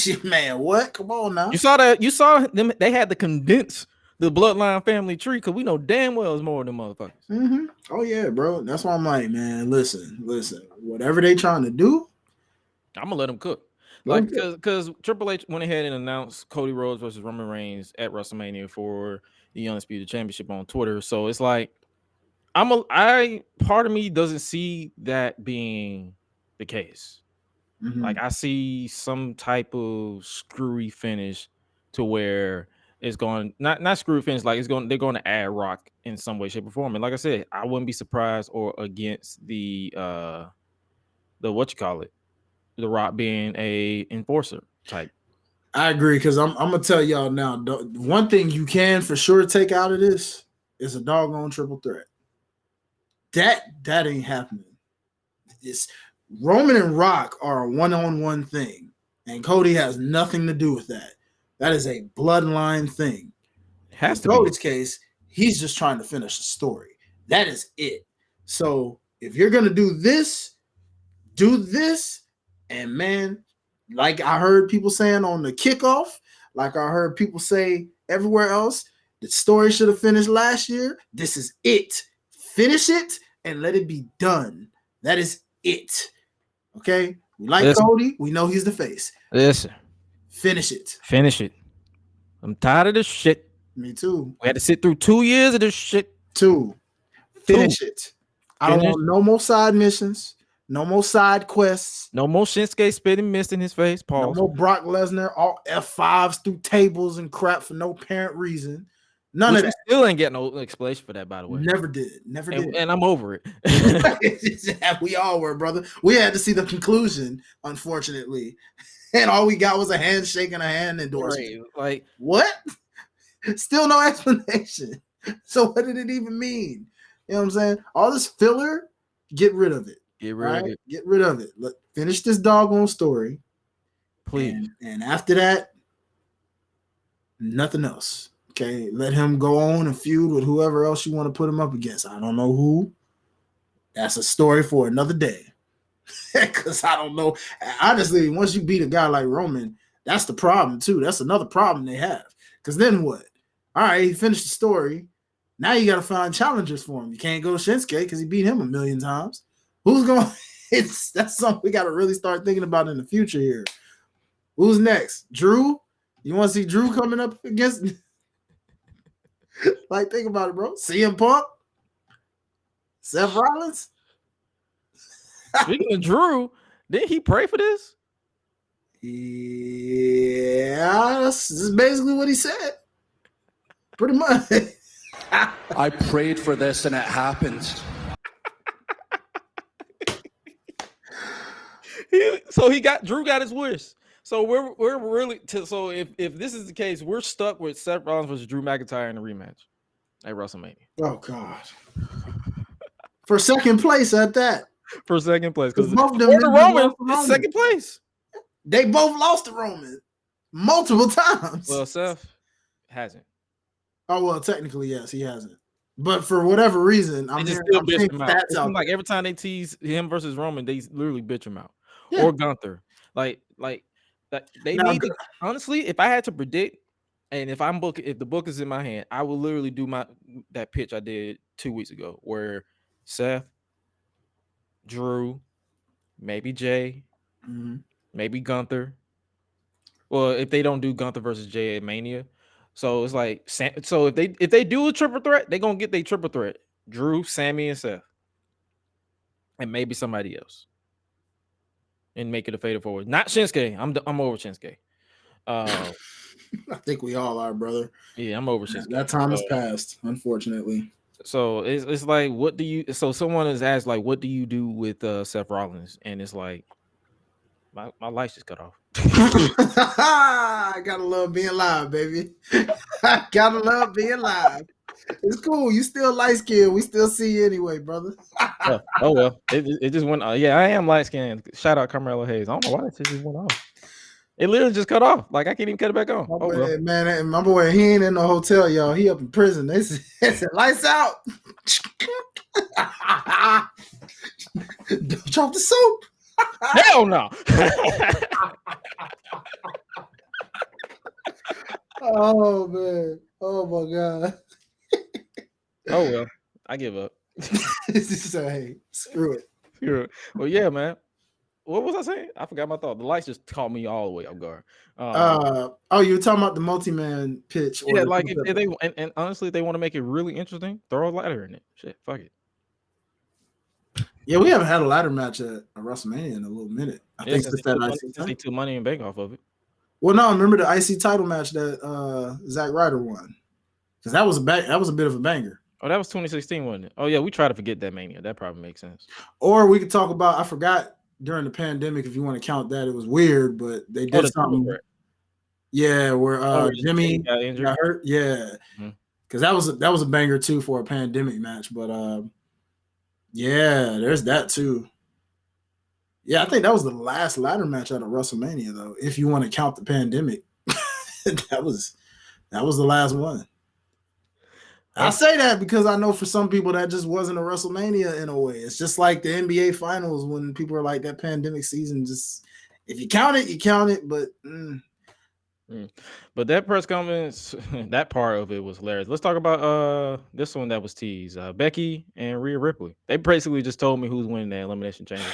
like, man, what? Come on now. You saw that? You saw them? They had to condense the bloodline family tree because we know damn well it's more than motherfuckers. Mm-hmm. Oh yeah, bro. That's why I'm like, man, listen. Whatever they trying to do, I'm gonna let them cook. Like, because Triple H went ahead and announced Cody Rhodes versus Roman Reigns at WrestleMania for the Undisputed Championship on Twitter. So it's like, part of me doesn't see that being the case. Mm-hmm. Like, I see some type of screwy finish to where it's going not screwy finish. Like they're going to add Rock in some way, shape, or form. And like I said, I wouldn't be surprised or against the The Rock being a enforcer type. I agree, because I'm gonna tell y'all now. One thing you can for sure take out of this is a doggone triple threat. That ain't happening. It's Roman and Rock are a one-on-one thing, and Cody has nothing to do with that. That is a bloodline thing. Has to be. In Cody's case, he's just trying to finish the story. That is it. So if you're gonna do this. And man, like I heard people saying on the kickoff, like I heard people say everywhere else, the story should have finished last year. This is it. Finish it and let it be done. That is it. Okay? We like Cody. We know he's the face. Listen. Finish it. Finish it. I'm tired of this shit. Me too. We had to sit through 2 years of this shit. Finish it. I don't want no more side missions. No more side quests. No more Shinsuke spitting mist in his face. No Pause. more Brock Lesnar, all F5s through tables and crap for no apparent reason. None Which of that. we still ain't getting no explanation for that, by the way. Never did. Never did. And I'm over it. We all were, brother. We had to see the conclusion, unfortunately. And all we got was a handshake and a hand endorsement. Right. Like, what? Still no explanation. So what did it even mean? You know what I'm saying? All this filler, get rid of it. get rid of it. Get rid of it. Finish this doggone story. Please. And after that, nothing else. Okay. Let him go on and feud with whoever else you want to put him up against. I don't know who. That's a story for another day. Because I don't know. Honestly, once you beat a guy like Roman, that's the problem too. That's another problem they have. Because then what? All right, he finished the story. Now you got to find challengers for him. You can't go Shinsuke because he beat him a million times. Who's going? That's something we got to really start thinking about in the future here. Who's next? Drew? You want to see Drew coming up against? Like, think about it, bro. CM Punk, Seth Rollins. Speaking of Drew, didn't he pray for this? Yeah, that's basically what he said. Pretty much. I prayed for this and it happened. Drew got his wish. So we're really so if this is the case, we're stuck with Seth Rollins versus Drew McIntyre in the rematch at WrestleMania. Oh God. For second place at that. For second place. Because both of them Roman is second place. They both lost to Roman multiple times. Well, Seth hasn't. Oh, well, technically, yes, he hasn't. But for whatever reason, I'm bitch him out. It seems like every time they tease him versus Roman, they literally bitch him out. Yeah. Or Gunther. Like they need to, honestly, if I had to predict, and if the book is in my hand, I will literally do that pitch I did 2 weeks ago where Seth, Drew, maybe Jay, maybe Gunther. Well, if they don't do Gunther versus Jay at Mania, so it's like, so if they do a triple threat, they're gonna get their triple threat: Drew, Sammy, and Seth, and maybe somebody else, and make it a fatal forward. Not Shinsuke. I'm over Shinsuke. I think we all are, brother. Yeah, I'm over Shinsuke. That time has passed, unfortunately. So it's like, what do you? So someone has asked, like, what do you do with Seth Rollins? And it's like, my lights just cut off. I gotta love being live, baby. I gotta love being live. It's cool. You still light skinned. We still see you anyway, brother. Oh well, it just went. Yeah, I am light skinned. Shout out Carmelo Hayes. I don't know why that shit just went off. It literally just cut off. Like, I can't even cut it back on. My boy, he ain't in the hotel, y'all. He up in prison. They said lights out. Don't drop the soap. Hell no. Oh man. Oh my God. Oh well. I give up. So, hey, screw it. Screw it. Well, yeah, man. What was I saying? I forgot my thought. The lights just caught me all the way off guard. You were talking about the multi-man pitch. Yeah, like if they and honestly, if they want to make it really interesting, throw a ladder in it. Shit, fuck it. Yeah, we haven't had a ladder match at a WrestleMania in a little minute. I think they took money and bank off of it. Well, no, remember the IC title match that Zack Ryder won, because that was a bit of a banger. Oh, that was 2016, wasn't it? Oh yeah, we try to forget that Mania. That probably makes sense. Or we could talk about, I forgot during the pandemic, if you want to count that, it was weird, but they did something. Yeah, where Jimmy got hurt. Yeah, because that was a banger too for a pandemic match. But yeah, there's that too. Yeah, I think that was the last ladder match at a WrestleMania, though. If you want to count the pandemic, that was the last one. I say that because I know for some people that just wasn't a WrestleMania in a way. It's just like the NBA Finals when people are like, that pandemic season, just if you count it, you count it. But But that press conference, that part of it was hilarious. Let's talk about this one that was teased. Becky and Rhea Ripley. They basically just told me who's winning the Elimination Chamber.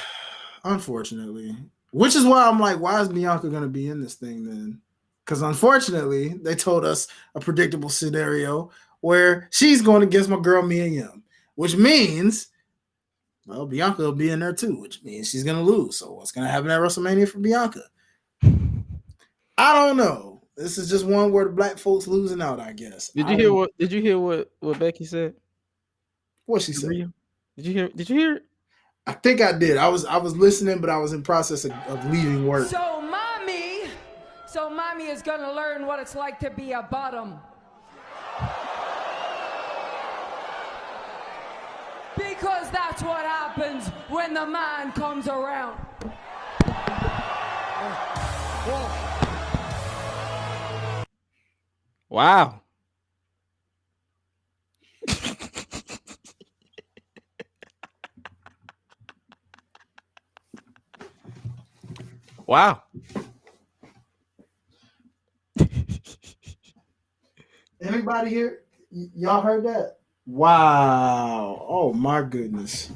Unfortunately. Which is why I'm like, why is Bianca going to be in this thing then? Because unfortunately, they told us a predictable scenario where she's going against my girl Mia Yim, which means Well, Bianca will be in there too, which means she's gonna lose. So what's gonna happen at WrestleMania for Bianca? I don't know. This is just one where the black folks losing out, I guess. Did you hear what Becky said? What she said? Did you hear it? I think I did. I was listening, but I was in process of leaving work. So mommy is gonna learn what it's like to be a bottom. Because that's what happens when the man comes around. Wow. Wow. Anybody here? Y'all heard that? Wow. Oh my goodness.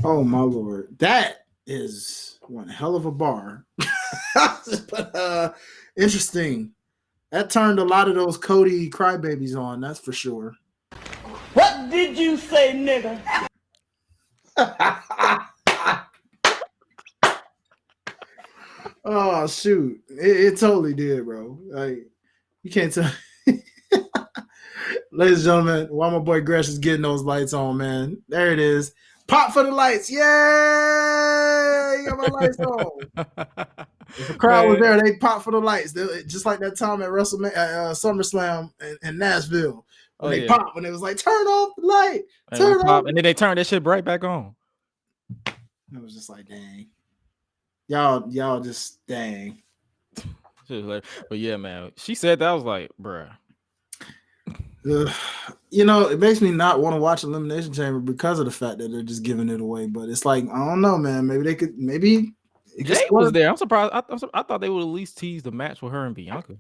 Oh my Lord. That is one hell of a bar. But interesting. That turned a lot of those Cody crybabies on, that's for sure. What did you say, nigga? Oh shoot. It totally did, bro. Like you can't tell. Ladies and gentlemen, while my boy Gresh is getting those lights on, man. There it is. Pop for the lights. Yay! You got my lights on. If the crowd was there, they pop for the lights. Just like that time at SummerSlam in Nashville. When they popped, when it was like, turn off the light. Turn off. And then they turned that shit right back on. It was just like, dang. Y'all just dang. But yeah, man. She said that. I was like, bruh. You know, it makes me not want to watch Elimination Chamber because of the fact that they're just giving it away. But it's like, I don't know, man. Maybe Jay was there. I'm surprised. I thought they would at least tease the match with her and Bianca.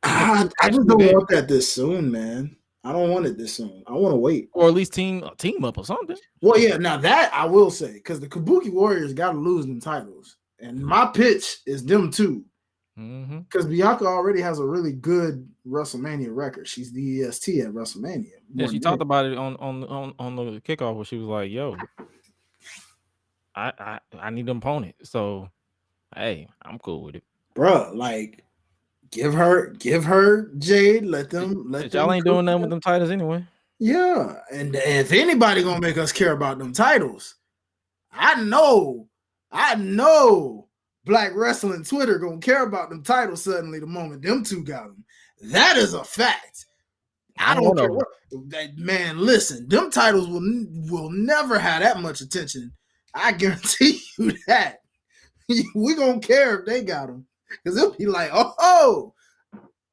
I just don't want that this soon, man. I don't want it this soon. I want to wait. Or at least team up or something. Well, yeah, now that I will say, because the Kabuki Warriors got to lose them titles. And my pitch is them too. Because Bianca already has a really good WrestleMania record. She's the EST at WrestleMania. Yeah, she talked about it on the kickoff where she was like, "Yo, I need an opponent." So, hey, I'm cool with it, bro. Like, give her Jade. Let them. Y'all ain't doing nothing with them titles anyway. Yeah, and if anybody gonna make us care about them titles, I know. Black wrestling Twitter gonna care about them titles suddenly the moment them two got them. That is a fact. I don't care what, man. Listen, them titles will never have that much attention. I guarantee you that. We gonna care if they got them because it'll be like, oh,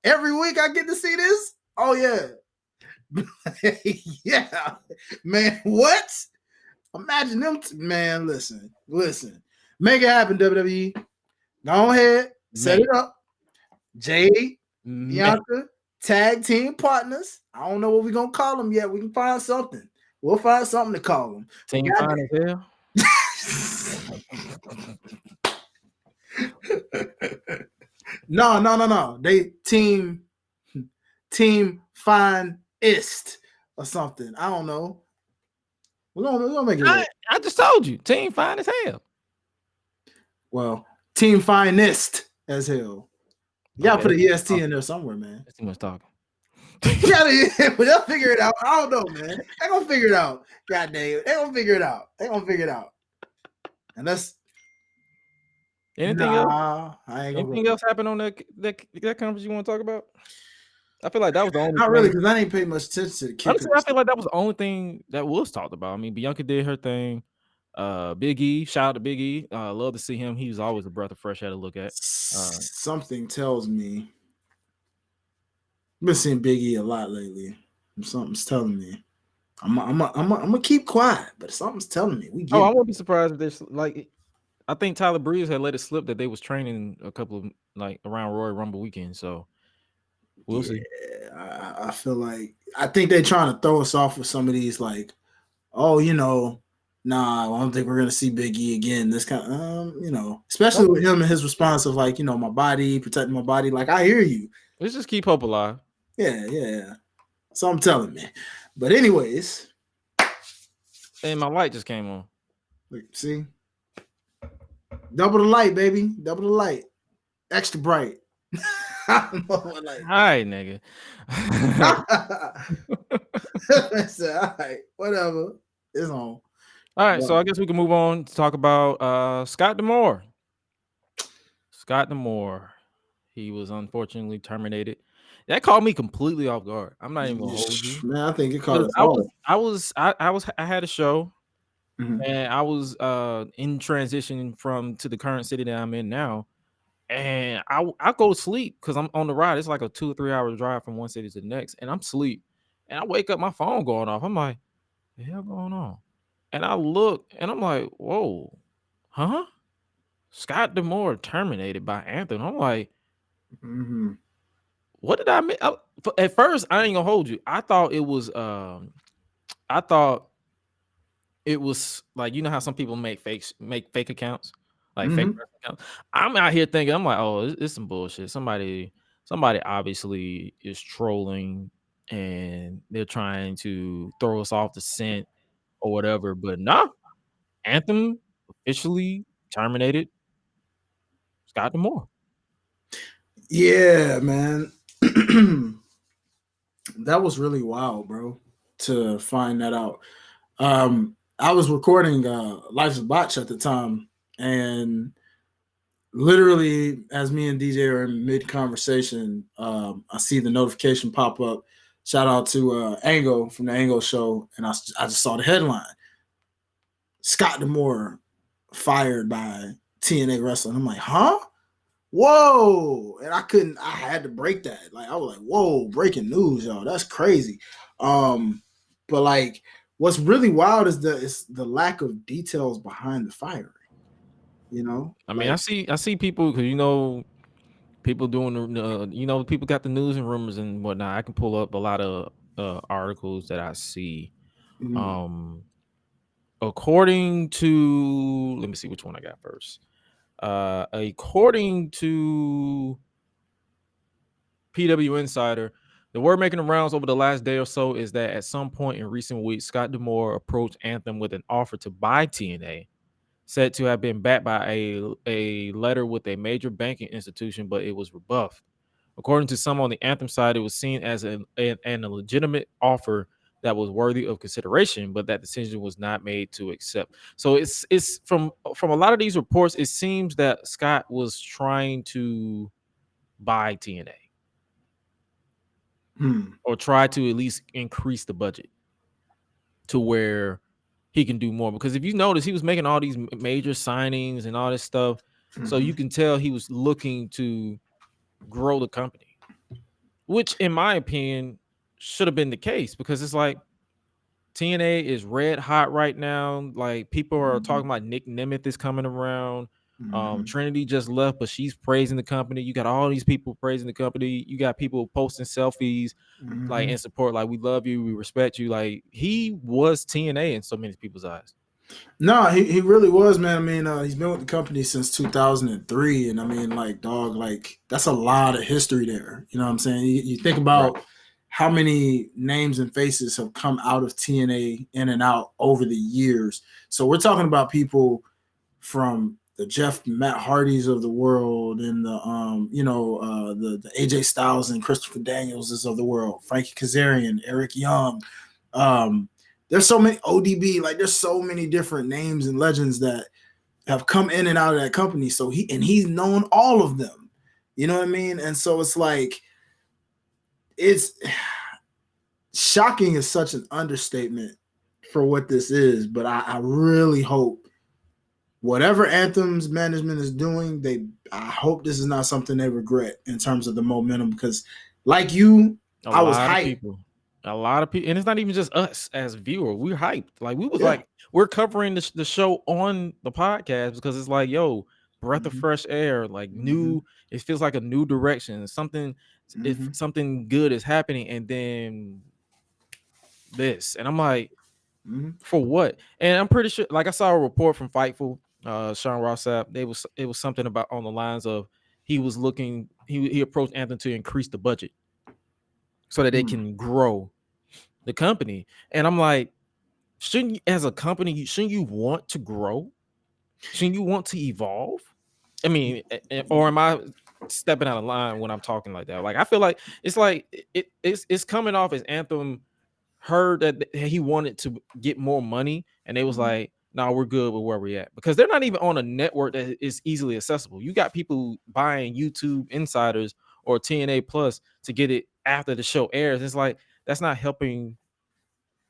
every week I get to see this. Oh yeah, yeah, man. What? Imagine them, man. Listen. Make it happen, WWE. Go ahead, set it up. Jade, Bianca, tag team partners. I don't know what we're gonna call them yet. We can find something. We'll find something to call them. Team fine as hell. No. They team finest or something. I don't know. We're gonna make it. I just told you, team fine as hell. Well, team finest as hell. You gotta put an EST in there somewhere, man. That's too much talking. Yeah, but they'll figure it out. I don't know, man. They're gonna figure it out. God damn it. They're gonna figure it out. And that's anything else? Anything else happened on that conference you want to talk about? I feel like that was the only. Not really, because I didn't pay much attention to the kick. Honestly, I feel like that was the only thing that was talked about. I mean, Bianca did her thing. Big E, shout out to Big E. Love to see him. He was always a breath of fresh air to look at. Something tells me I've been seeing Big E a lot lately. Something's telling me. I'm gonna keep quiet, but something's telling me. I won't be surprised if there's like. I think Tyler Breeze had let it slip that they was training a couple of like around Royal Rumble weekend. So we'll see. I feel like I think they're trying to throw us off with some of these like, oh, nah, I don't think we're gonna see Big E again. This kind of, especially with him and his response of like, my body, protecting my body. Like, I hear you. Let's just keep hope alive. Yeah. So I'm telling me. But anyways, And my light just came on. Look, see? Double the light, baby. Double the light. Extra bright. I don't know what, like. Hi, nigga. I said, all right, whatever. It's on. All right, so I guess we can move on to talk about Scott D'Amore. Scott D'Amore. He was unfortunately terminated. That caught me completely off guard. I'm not even gonna hold you. Man, I think it caught us all. I had a show, Mhm. and I was in transition to the current city that I'm in now. And I go to sleep because I'm on the ride. It's like a 2 or 3 hour drive from one city to the next, and I'm asleep. And I wake up, my phone going off. I'm like, the hell going on? And I look, and I'm like, whoa, huh? Scott D'Amore terminated by Anthem. I'm like, what did I miss? At first, I ain't gonna hold you. I thought it was like, you know how some people make fake accounts, like fake accounts. I'm out here thinking, I'm like, oh, it's some bullshit. Somebody obviously is trolling and they're trying to throw us off the scent or whatever. But nah, Anthem officially terminated Scott D'Amore. Yeah, man. That was really wild, bro, to find that out. I was recording Life's a Botch at the time, and literally as me and DJ are in mid-conversation, I see the notification pop up. Shout out to Ango from the Ango Show, and I just saw the headline. Scott D'Amore fired by TNA Wrestling. I'm like, huh? Whoa. And I had to break that. Like, I was like, whoa, breaking news, y'all. That's crazy. But like, what's really wild is the lack of details behind the firing. You know? I mean, I see people, because people doing people got the news and rumors and whatnot. I can pull up a lot of articles that I see. According to, let me see which one I got first. According to PW Insider, the word making the rounds over the last day or so is that at some point in recent weeks, Scott D'Amore approached Anthem with an offer to buy TNA, said to have been backed by a letter with a major banking institution, but it was rebuffed. According to some on the Anthem side, it was seen as a legitimate offer that was worthy of consideration, but that decision was not made to accept. So it's from a lot of these reports, it seems that Scott was trying to buy TNA. Or try to at least increase the budget to where he can do more. Because if you notice, he was making all these major signings and all this stuff. So you can tell he was looking to grow the company, which in my opinion should have been the case, because it's like TNA is red hot right now. Like, people are talking about Nick Nemeth is coming around. Trinity just left, but she's praising the company. You got all these people praising the company. You got people posting selfies like in support, like, we love you, we respect you. Like, he was TNA in so many people's eyes. No, he really was, man. I mean, he's been with the company since 2003, and I mean, like, dog, like, that's a lot of history there. You know what I'm saying? You think about how many names and faces have come out of TNA in and out over the years. So we're talking about people from the Matt Hardys of the world, and the AJ Styles and Christopher Daniels of the world, Frankie Kazarian, Eric Young. There's so many ODB, like, there's so many different names and legends that have come in and out of that company. So he's known all of them. You know what I mean? And so it's like, it's shocking is such an understatement for what this is, but I really hope whatever Anthem's management is doing, I hope this is not something they regret in terms of the momentum, because like you, I was hyped. A lot of people, and it's not even just us as viewers. We're hyped. Like, we was like, we're covering the show on the podcast because it's like, yo, breath of fresh air, like new. It feels like a new direction. Something, if something good is happening, and then this, and I'm like, for what? And I'm pretty sure, like, I saw a report from Fightful, Sean Rossap. It was something about on the lines of he was looking. He approached Anthem to increase the budget so that they can grow the company. And I'm like, shouldn't you, as a company, shouldn't you want to grow? Shouldn't you want to evolve? I mean, or am I stepping out of line when I'm talking like that? Like, I feel like it's coming off as Anthem heard that he wanted to get more money, and they was like, "No, we're good with where we're at," because they're not even on a network that is easily accessible. You got people buying YouTube Insiders or TNA Plus to get it after the show airs. It's like that's not helping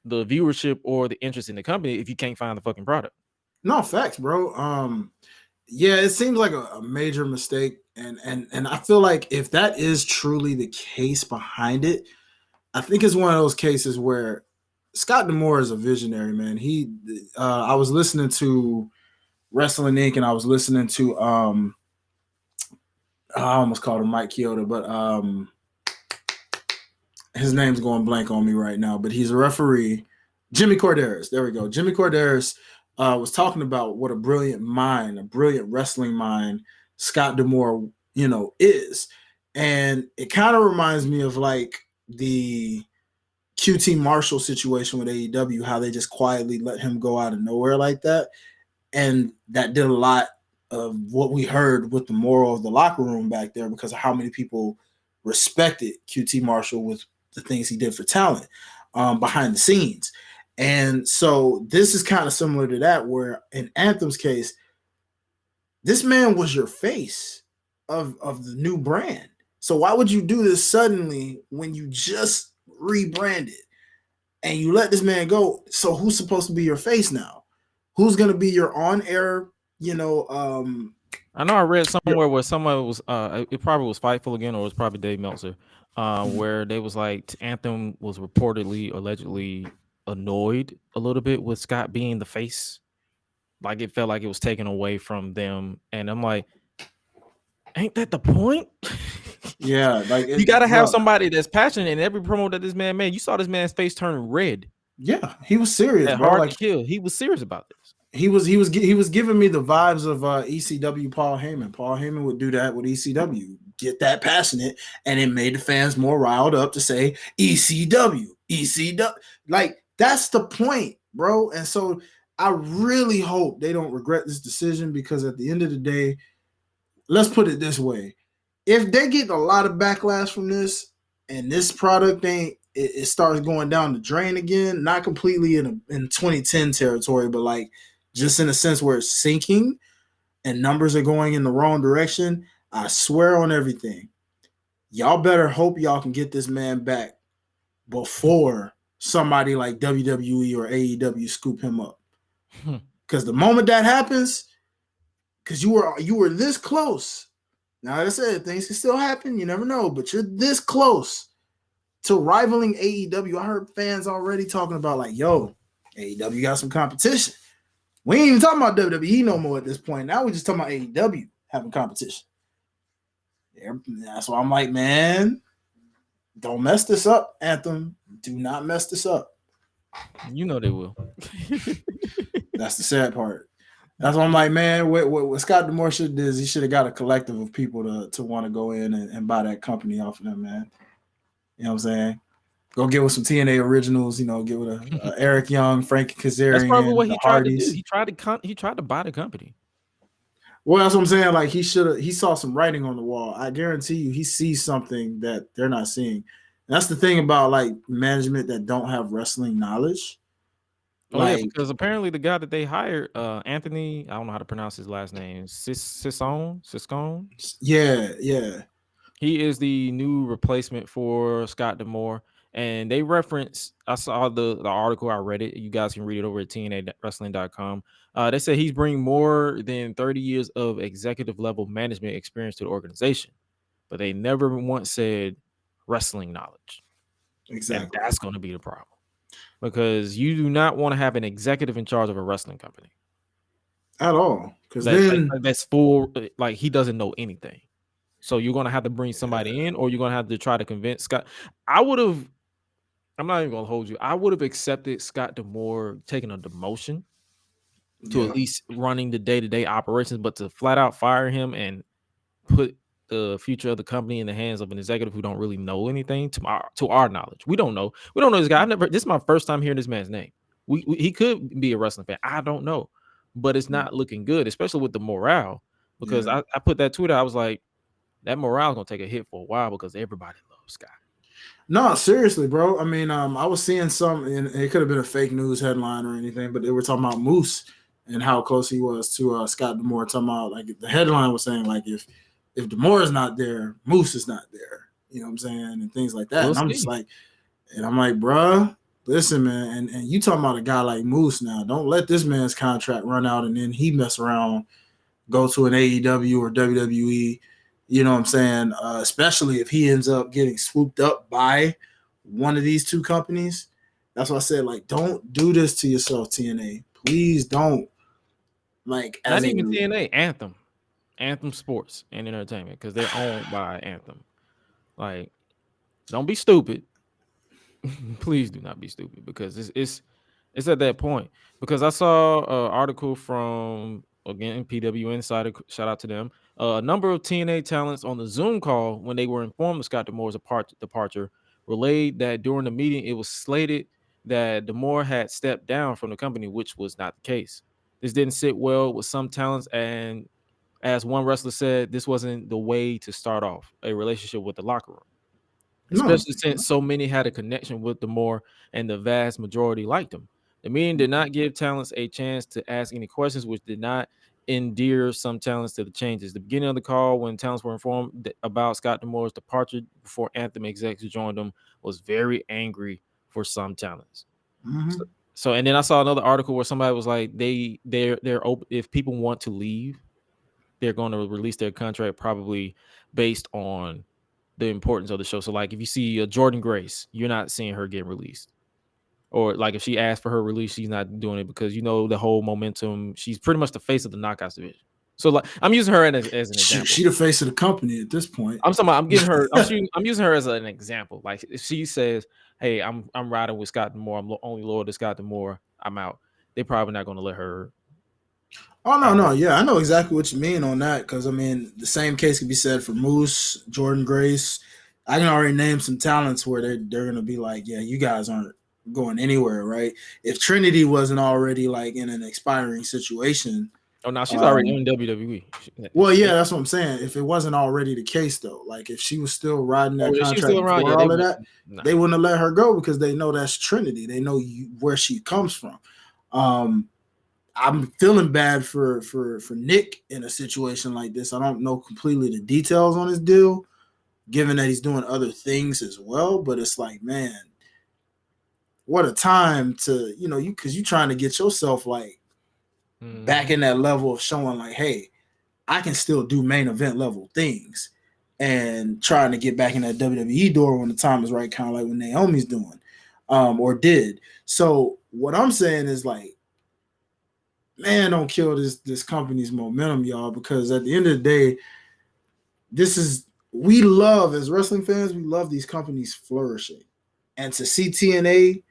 the viewership or the interest in the company if you can't find the fucking product. No, facts, bro. Yeah, it seems like a major mistake, and I feel like if that is truly the case behind it, I think it's one of those cases where Scott D'Amore is a visionary, man. I was listening to Wrestling Inc. and I was listening to I almost called him Mike Chioda, but his name's going blank on me right now. But he's a referee, Jimmy Corderas. There we go. Jimmy Corderas was talking about what a brilliant mind, a brilliant wrestling mind Scott D'Amore, is, and it kind of reminds me of like the QT Marshall situation with AEW, how they just quietly let him go out of nowhere like that. And that did a lot of what we heard with the moral of the locker room back there because of how many people respected QT Marshall with the things he did for talent behind the scenes. And so this is kind of similar to that, where in Anthem's case, this man was your face of the new brand. So why would you do this suddenly when you just rebranded and you let this man go? So who's supposed to be your face now? Who's going to be your on-air, I know I read somewhere where someone was it probably was Fightful again, or it was probably Dave Meltzer, where they was like Anthem was reportedly, allegedly annoyed a little bit with Scott being the face. Like it felt like it was taken away from them. And I'm like, ain't that the point? Yeah, like you gotta have somebody that's passionate. In every promo that this man made, you saw this man's face turn red. Yeah, he was serious, bro. Hard like, to kill. He was serious about this. He was giving me the vibes of ECW Paul Heyman. Paul Heyman would do that with ECW, get that passionate, and it made the fans more riled up to say ECW. Like that's the point, bro. And so I really hope they don't regret this decision, because at the end of the day, let's put it this way: if they get a lot of backlash from this, and this product it starts going down the drain again, not completely in 2010 territory, but like just in a sense where it's sinking and numbers are going in the wrong direction, I swear on everything, y'all better hope y'all can get this man back before somebody like WWE or AEW scoop him up. Because the moment that happens, because you were this close. Now, like I said, things can still happen. You never know, but you're this close to rivaling AEW. I heard fans already talking about like, yo, AEW got some competition. We ain't even talking about WWE no more at this point. Now we're just talking about AEW having competition. Yeah, that's why I'm like, man, don't mess this up, Anthem. Do not mess this up. You know they will. That's the sad part. That's why I'm like, man, what Scott D'Amore should do is he should have got a collective of people to want to go in and buy that company off of them, man. You know what I'm saying? Go get with some TNA originals, get with a Eric Young, Frankie Kazarian. That's probably what he tried to do. He tried to buy the company. Well, that's what I'm saying. Like he saw some writing on the wall. I guarantee you he sees something that they're not seeing. And that's the thing about like management that don't have wrestling knowledge. Oh, yeah, because apparently the guy that they hired, Anthony, I don't know how to pronounce his last name, Siscone. Yeah. He is the new replacement for Scott D'Amore. And they reference, I saw the article, I read it. You guys can read it over at TNAWrestling.com. They say he's bringing more than 30 years of executive level management experience to the organization. But they never once said wrestling knowledge. Exactly. And that's going to be the problem. Because you do not want to have an executive in charge of a wrestling company. At all. Because then that's full, like he doesn't know anything. So you're going to have to bring somebody in, or you're going to have to try to convince Scott. I'm not even going to hold you. I would have accepted Scott D'Amore taking a demotion to at least running the day-to-day operations, but to flat out fire him and put the future of the company in the hands of an executive who don't really know anything, to our knowledge. We don't know this guy. This is my first time hearing this man's name. he could be a wrestling fan. I don't know, but it's not looking good, especially with the morale. Because I put that tweet out. I was like, that morale is gonna take a hit for a while because everybody loves Scott. No, seriously, bro. I mean, I was seeing some, and it could have been a fake news headline or anything, but they were talking about Moose and how close he was to Scott D'Amore. Talking about, like, the headline was saying, like, if D'Amore is not there, Moose is not there. You know what I'm saying? And things like that. And I'm just like, bruh, listen, man. And you talking about a guy like Moose now. Don't let this man's contract run out and then he mess around, go to an AEW or WWE. You know what I'm saying? Especially if he ends up getting swooped up by one of these two companies. That's why I said, like, don't do this to yourself, TNA. Please don't. Like, not even TNA, Anthem Sports and Entertainment, because they're owned by Anthem. Like, don't be stupid. Please do not be stupid, because it's at that point. Because I saw an article from, again, PW Insider, shout out to them. A number of TNA talents on the Zoom call, when they were informed of Scott D'Amore's departure, relayed that during the meeting it was slated that D'Amore had stepped down from the company, which was not the case. This didn't sit well with some talents, and as one wrestler said, this wasn't the way to start off a relationship with the locker room. Especially since so many had a connection with D'Amore and the vast majority liked him. The meeting did not give talents a chance to ask any questions, which did not endear some talents to the changes. The beginning of the call, when talents were informed about Scott D'Amore's departure before Anthem execs joined them, was very angry for some talents. Mm-hmm. So, and then I saw another article where somebody was like, they're open. If people want to leave, they're going to release their contract probably based on the importance of the show. So, like, if you see Jordan Grace, you're not seeing her get released. Or, like, if she asked for her release, she's not doing it because, you know, the whole momentum. She's pretty much the face of the Knockouts division. So, like, I'm using her as an example. She the face of the company at this point. I'm talking about, I'm giving her. I'm using her as an example. Like, if she says, "Hey, I'm riding with Scott D'Amore. I'm only loyal to Scott D'Amore. I'm out." They're probably not going to let her. Oh, no. Yeah, I know exactly what you mean on that, because, I mean, the same case could be said for Moose, Jordan Grace. I can already name some talents where they're going to be like, yeah, you guys aren't going anywhere, right? If Trinity wasn't already, like, in an expiring situation. Oh, no, she's already in WWE. Well, yeah, that's what I'm saying. If it wasn't already the case, though, like, if she was still riding that contract before all of that, they wouldn't have let her go because they know that's Trinity. They know where she comes from. I'm feeling bad for Nick in a situation like this. I don't know completely the details on his deal, given that he's doing other things as well. But it's like, man, what a time to, you know, because you're trying to get yourself, like, back in that level of showing, like, hey, I can still do main event level things, and trying to get back in that WWE door when the time is right, kind of like what Naomi's doing, or did. So what I'm saying is, like, man, don't kill this company's momentum, y'all, because at the end of the day, we love, as wrestling fans, we love these companies flourishing. And to see TNA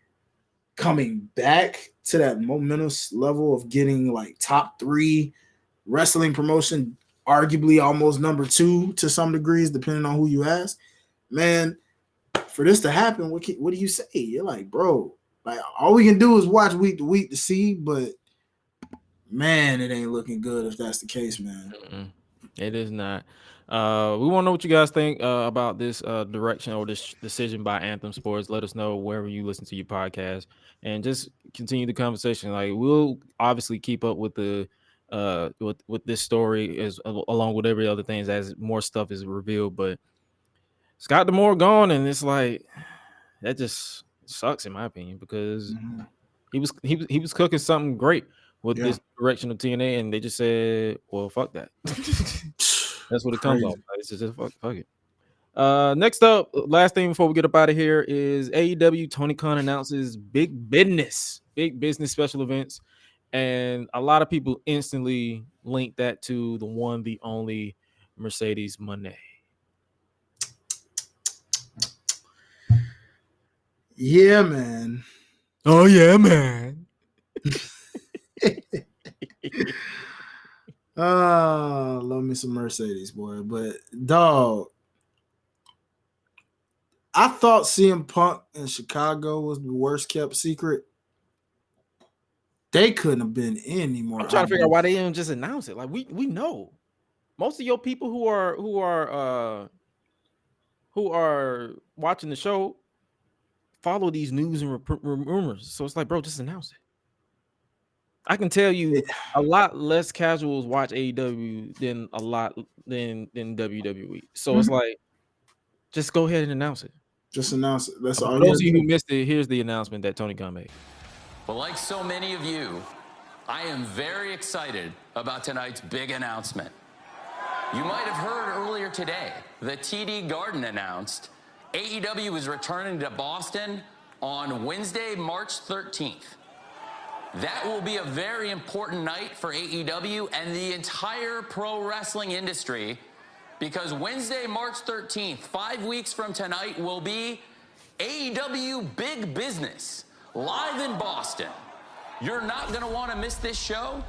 coming back to that momentous level of getting, like, top 3 wrestling promotion, arguably almost number 2 to some degrees, depending on who you ask, man, for this to happen, what do you say? You're like, bro, like, all we can do is watch week to week to see, but man, it ain't looking good if that's the case, man. It is not. We want to know what you guys think about this direction or this decision by Anthem Sports. Let us know wherever you listen to your podcast, and just continue the conversation. Like, we'll obviously keep up with the with this story as along with every other things as more stuff is revealed. But Scott D'Amore gone, and it's like that just sucks in my opinion, because he was cooking something great with this direction of TNA, and they just said, well, fuck that. That's what it comes off. It's just fuck it. Next up, last thing before we get up out of here is AEW. Tony Khan announces big business special events, and a lot of people instantly link that to the one, the only Mercedes Moné. Yeah, man. Oh yeah, man. Love me some Mercedes, boy. But dog, I thought CM Punk in Chicago was the worst kept secret. they couldn't have been any more. I'm trying to figure out why they didn't just announce it. Like we know most of your people who are watching the show follow these news and rumors. So it's like, bro, just announce it. I can tell you a lot less casuals watch AEW than WWE. So it's like, just go ahead and announce it. Just announce it. That's all. For those of you who missed it, here's the announcement that Tony Khan made. Well, like so many of you, I am very excited about tonight's big announcement. You might have heard earlier today that TD Garden announced AEW is returning to Boston on Wednesday, March 13th. That will be a very important night for AEW and the entire pro wrestling industry, because Wednesday, March 13th, 5 weeks from tonight, will be AEW Big Business, live in Boston. You're not going to want to miss this show.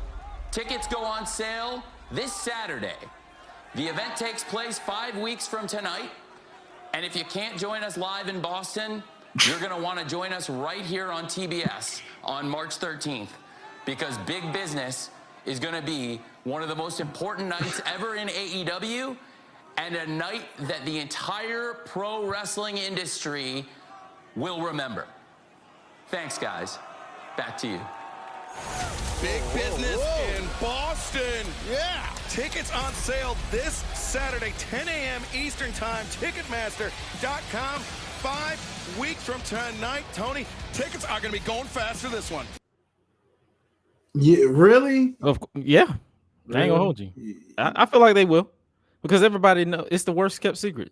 Tickets go on sale this Saturday. The event takes place 5 weeks from tonight. And if you can't join us live in Boston, you're going to want to join us right here on TBS on March 13th, because Big Business is going to be one of the most important nights ever in AEW, and a night that the entire pro wrestling industry will remember. Thanks, guys. Back to you. Big Business in Boston. Yeah. Tickets on sale this Saturday, 10 a.m. Eastern Time. Ticketmaster.com. 5 weeks from tonight, Tony. Tickets are going to be going fast for this one. Yeah, really? Yeah. I ain't gonna hold you. I feel like they will, because everybody knows it's the worst kept secret.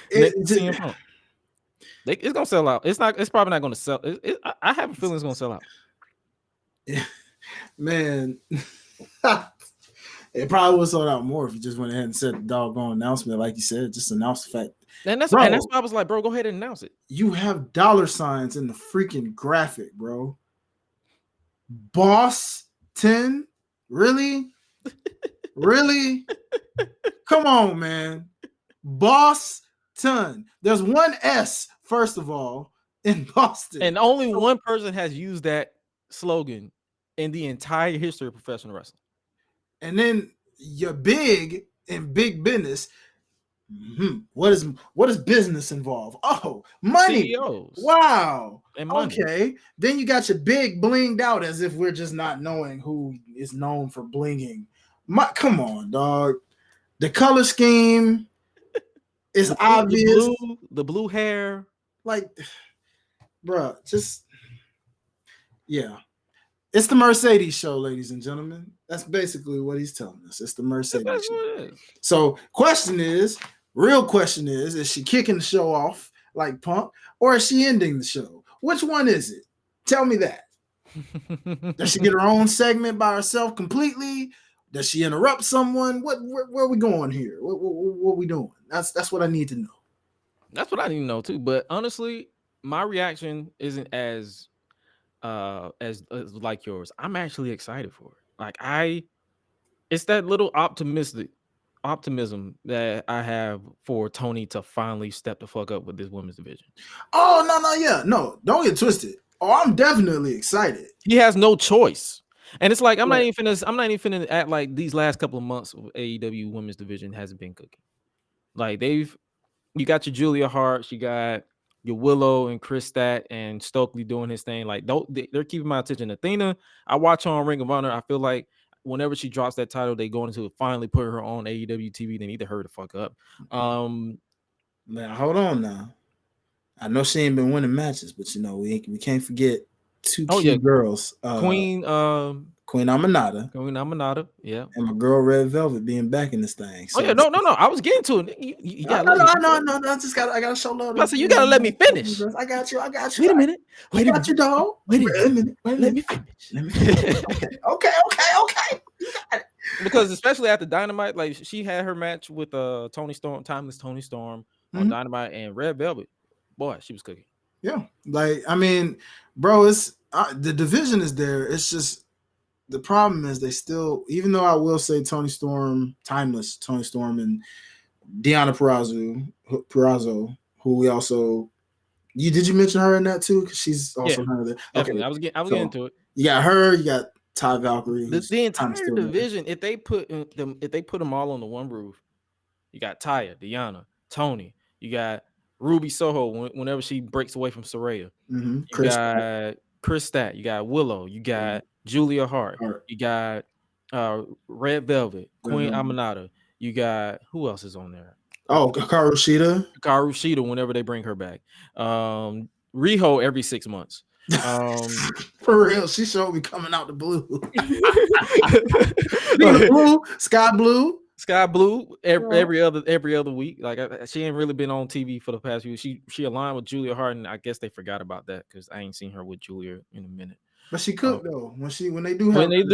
It's gonna sell out. It's probably not gonna sell. I have a feeling it's gonna sell out. Man, it probably would sold out more if you just went ahead and said the doggone announcement, like you said, just announce the fact. And that's why I was like, bro, go ahead and announce it. You have dollar signs in the freaking graphic, bro. Boss 10, really? Really? Come on, man. Boss 10. There's one S, first of all, in Boston. And only one person has used that slogan in the entire history of professional wrestling. And then you're big in Big Business. What does business involve? Oh, money. CEOs. Wow. And money. Okay. Then you got your big blinged out, as if we're just not knowing who is known for blinging. Come on, dog. The color scheme is obvious. The blue hair. Like, bruh, just yeah. It's the Mercedes show, ladies and gentlemen. That's basically what he's telling us. It's the Mercedes show. So, real question is she kicking the show off like Punk, or is she ending the show? Which one is it? Tell me that. Does she get her own segment by herself completely? Does she interrupt someone? Where are we going here? What are we doing? That's what I need to know. That's what I need to know too. But honestly, my reaction isn't as like yours. I'm actually excited for it. Like it's that little optimism that I have for Tony to finally step the fuck up with this women's division. Oh, no, don't get twisted. Oh, I'm definitely excited. He has no choice. And it's like I'm not even finna act like these last couple of months of AEW women's division hasn't been cooking. Like you got your Julia Hart, you got your Willow and Chris Stat and Stokely doing his thing. Like they're keeping my attention. Athena, I watch her on Ring of Honor. I feel like whenever she drops that title, they go into finally put her on AEW TV. They need to hurry the fuck up. Now hold on now. I know she ain't been winning matches, but we can't forget two key girls. Queen Amanada. Yeah. And my girl Red Velvet being back in this thing. So no. I was getting to it. You gotta no. I gotta show love. I said you gotta let me finish. I got you. Wait a minute. I got you, dog. Wait a minute. Let me finish. Okay. You got it. Because especially after Dynamite, like she had her match with Tony Storm, Timeless Tony Storm on Dynamite, and Red Velvet. Boy, she was cooking. Yeah, like I mean, bro, it's the division is there. It's just the problem is they still, even though I will say Tony Storm, Timeless Tony Storm, and Deonna Purrazzo, who we also Did you mention her in that too? Because she's also kind of there. Definitely. Okay, I was getting into it. You got her. You got Ty Valkyrie. The entire division. If they put them all on the one roof, you got Taya, Deanna, Tony. You got Ruby Soho whenever she breaks away from Saraya. Mm-hmm. You got Chris Stat. You got Willow. You got Julia Hart. You got Red Velvet, Queen Aminata. You got who else is on there? Oh, Hikaru Shida. Hikaru Shida whenever they bring her back. Riho every 6 months. For real, she showed me coming out the blue. Blue, Sky Blue every other week. Like she ain't really been on TV for the past few. She aligned with Julia Hart, and I guess they forgot about that because I ain't seen her with Julia in a minute. But she cooked though when they do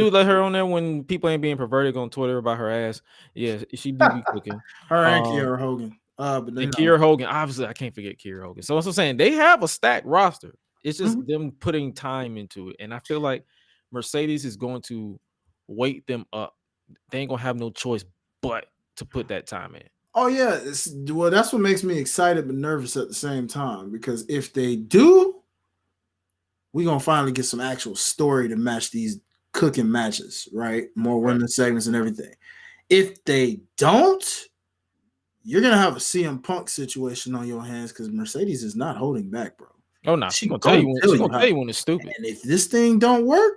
let her on there when people ain't being perverted on Twitter about her ass. Yeah, she do be cooking. Her and Kiera Hogan. But Kiera Hogan, obviously I can't forget Kiera Hogan. So that's what I'm saying. They have a stacked roster. It's just them putting time into it. And I feel like Mercedes is going to weight them up. They ain't gonna have no choice but to put that time in. Oh yeah. Well, that's what makes me excited but nervous at the same time. Because if they do, we're gonna finally get some actual story to match these cooking matches, right? More women's segments and everything. If they don't, you're gonna have a CM Punk situation on your hands because Mercedes is not holding back, bro. Oh no, she's gonna tell you when it's stupid. And if this thing don't work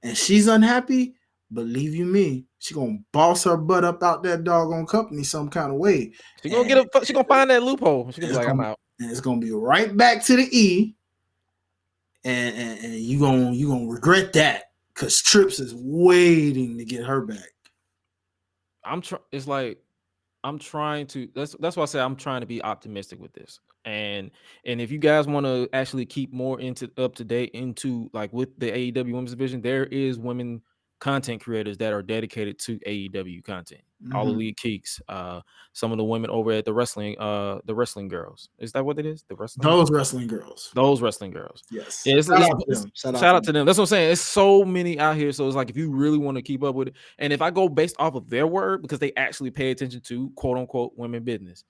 and she's unhappy, believe you me, she's gonna boss her butt up out that doggone company some kind of way. She's gonna find that loophole. She's gonna be like, I'm out. And it's gonna be right back to the E. And you gonna regret that because Trips is waiting to get her back. It's like I'm trying to. That's why I say I'm trying to be optimistic with this. And if you guys want to actually keep more up to date into like with the AEW women's division, there is women content creators that are dedicated to AEW content. All Elite Geeks, some of the women over at the wrestling girls. Is that what it is? Those wrestling girls. Yes. Yeah, shout out to them. That's what I'm saying. It's so many out here. So it's like if you really want to keep up with it, and if I go based off of their word, because they actually pay attention to quote unquote women business.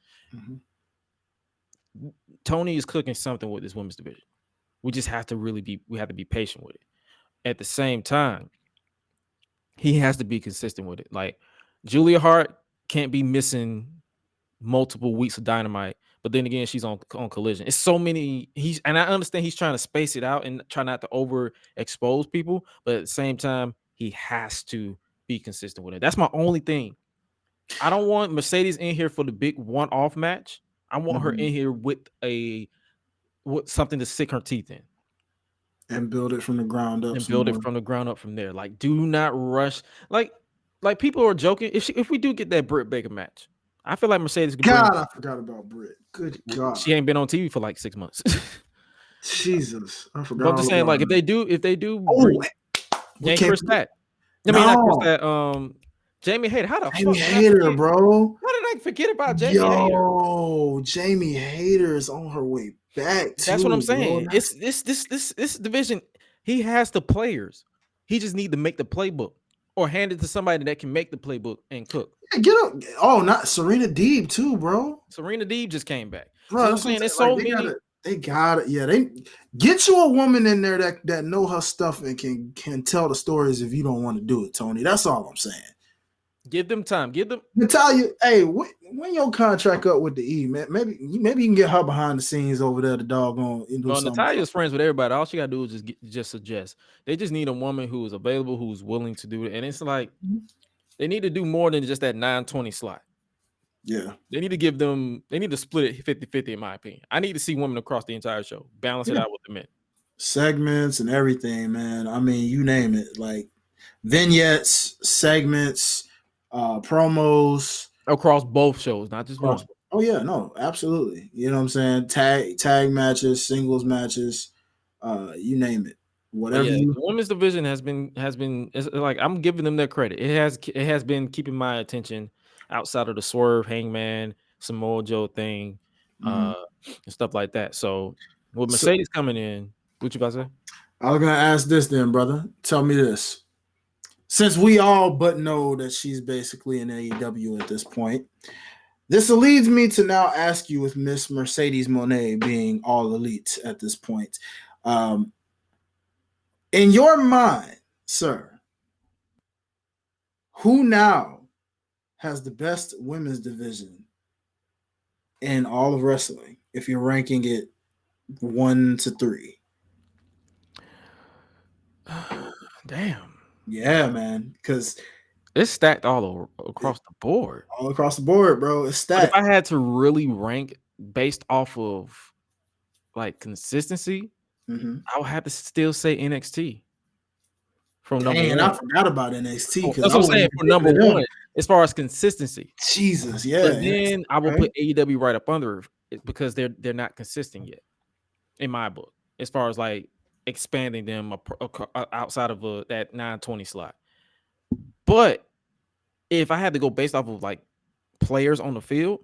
Tony is cooking something with this women's division. We just have to be patient with it. At the same time, he has to be consistent with it. Like Julia Hart can't be missing multiple weeks of Dynamite, but then again, she's on Collision. It's so many. And I understand he's trying to space it out and try not to overexpose people, but at the same time, he has to be consistent with it. That's my only thing. I don't want Mercedes in here for the big one-off match. I want her in here with something to stick her teeth in. And build it from the ground up. From there. Like, do not rush. Like people are joking. If we do get that Britt Baker match, I feel like Mercedes. I forgot about Britt. Good God, she ain't been on TV for like 6 months. Jesus, I forgot. But I'm just saying, like, if they do, Chris Stat. Not Chris Stat. Jamie Hayter. How the Jamie fuck? Hayter, bro. How did I forget about Jamie Hayter? Jamie Hayter is on her way back. That's what I'm saying. Bro. It's this division. He has the players. He just need to make the playbook or hand it to somebody that can make the playbook and cook. Yeah, get up. Oh, not Serena Deeb too, bro. Serena Deeb just came back. Bro, I'm saying it's so many. They got it. Yeah, they get you a woman in there that know her stuff and can tell the stories if you don't want to do it, Tony. That's all I'm saying. Give them time. Give them. Natalia, hey, when your contract up with the E, man, maybe you can get her behind the scenes over there. The doggone. Well, Natalia's friends with everybody. All she gotta do is just suggest. They just need a woman who is available, who's willing to do it. And it's like they need to do more than just that 9:20 slot. Yeah, they need to split it 50-50, in my opinion. I need to see women across the entire show, balance it out with the men. Segments and everything, man. I mean, you name it, like vignettes, segments. Promos across both shows, not just one. Oh yeah, no, absolutely. You know what I'm saying? Tag matches, singles matches, you name it. Whatever. Yeah, the women's division has been. It's like I'm giving them their credit. It has been keeping my attention outside of the Swerve, Hangman, Samoa Joe thing, and stuff like that. So with Mercedes coming in, what you about to say? I was gonna ask this then, brother. Tell me this. Since we all but know that she's basically in AEW at this point, This leads me to now ask you, with Miss Mercedes Moné being all elite at this point, in your mind, sir, who now has the best women's division in all of wrestling, if you're ranking it 1 to 3? Damn. Yeah, man, because it's stacked all across the board. All across the board, bro. It's But stacked. if I had to really rank based off of like consistency, I would have to still say NXT. From number one. I forgot about NXT. That's what I'm saying. For number one, as far as consistency. Jesus, yeah. But then I will put AEW right up under it because they're not consistent yet, in my book, as far as like expanding them outside of that 920 slot. But if I had to go based off of like players on the field,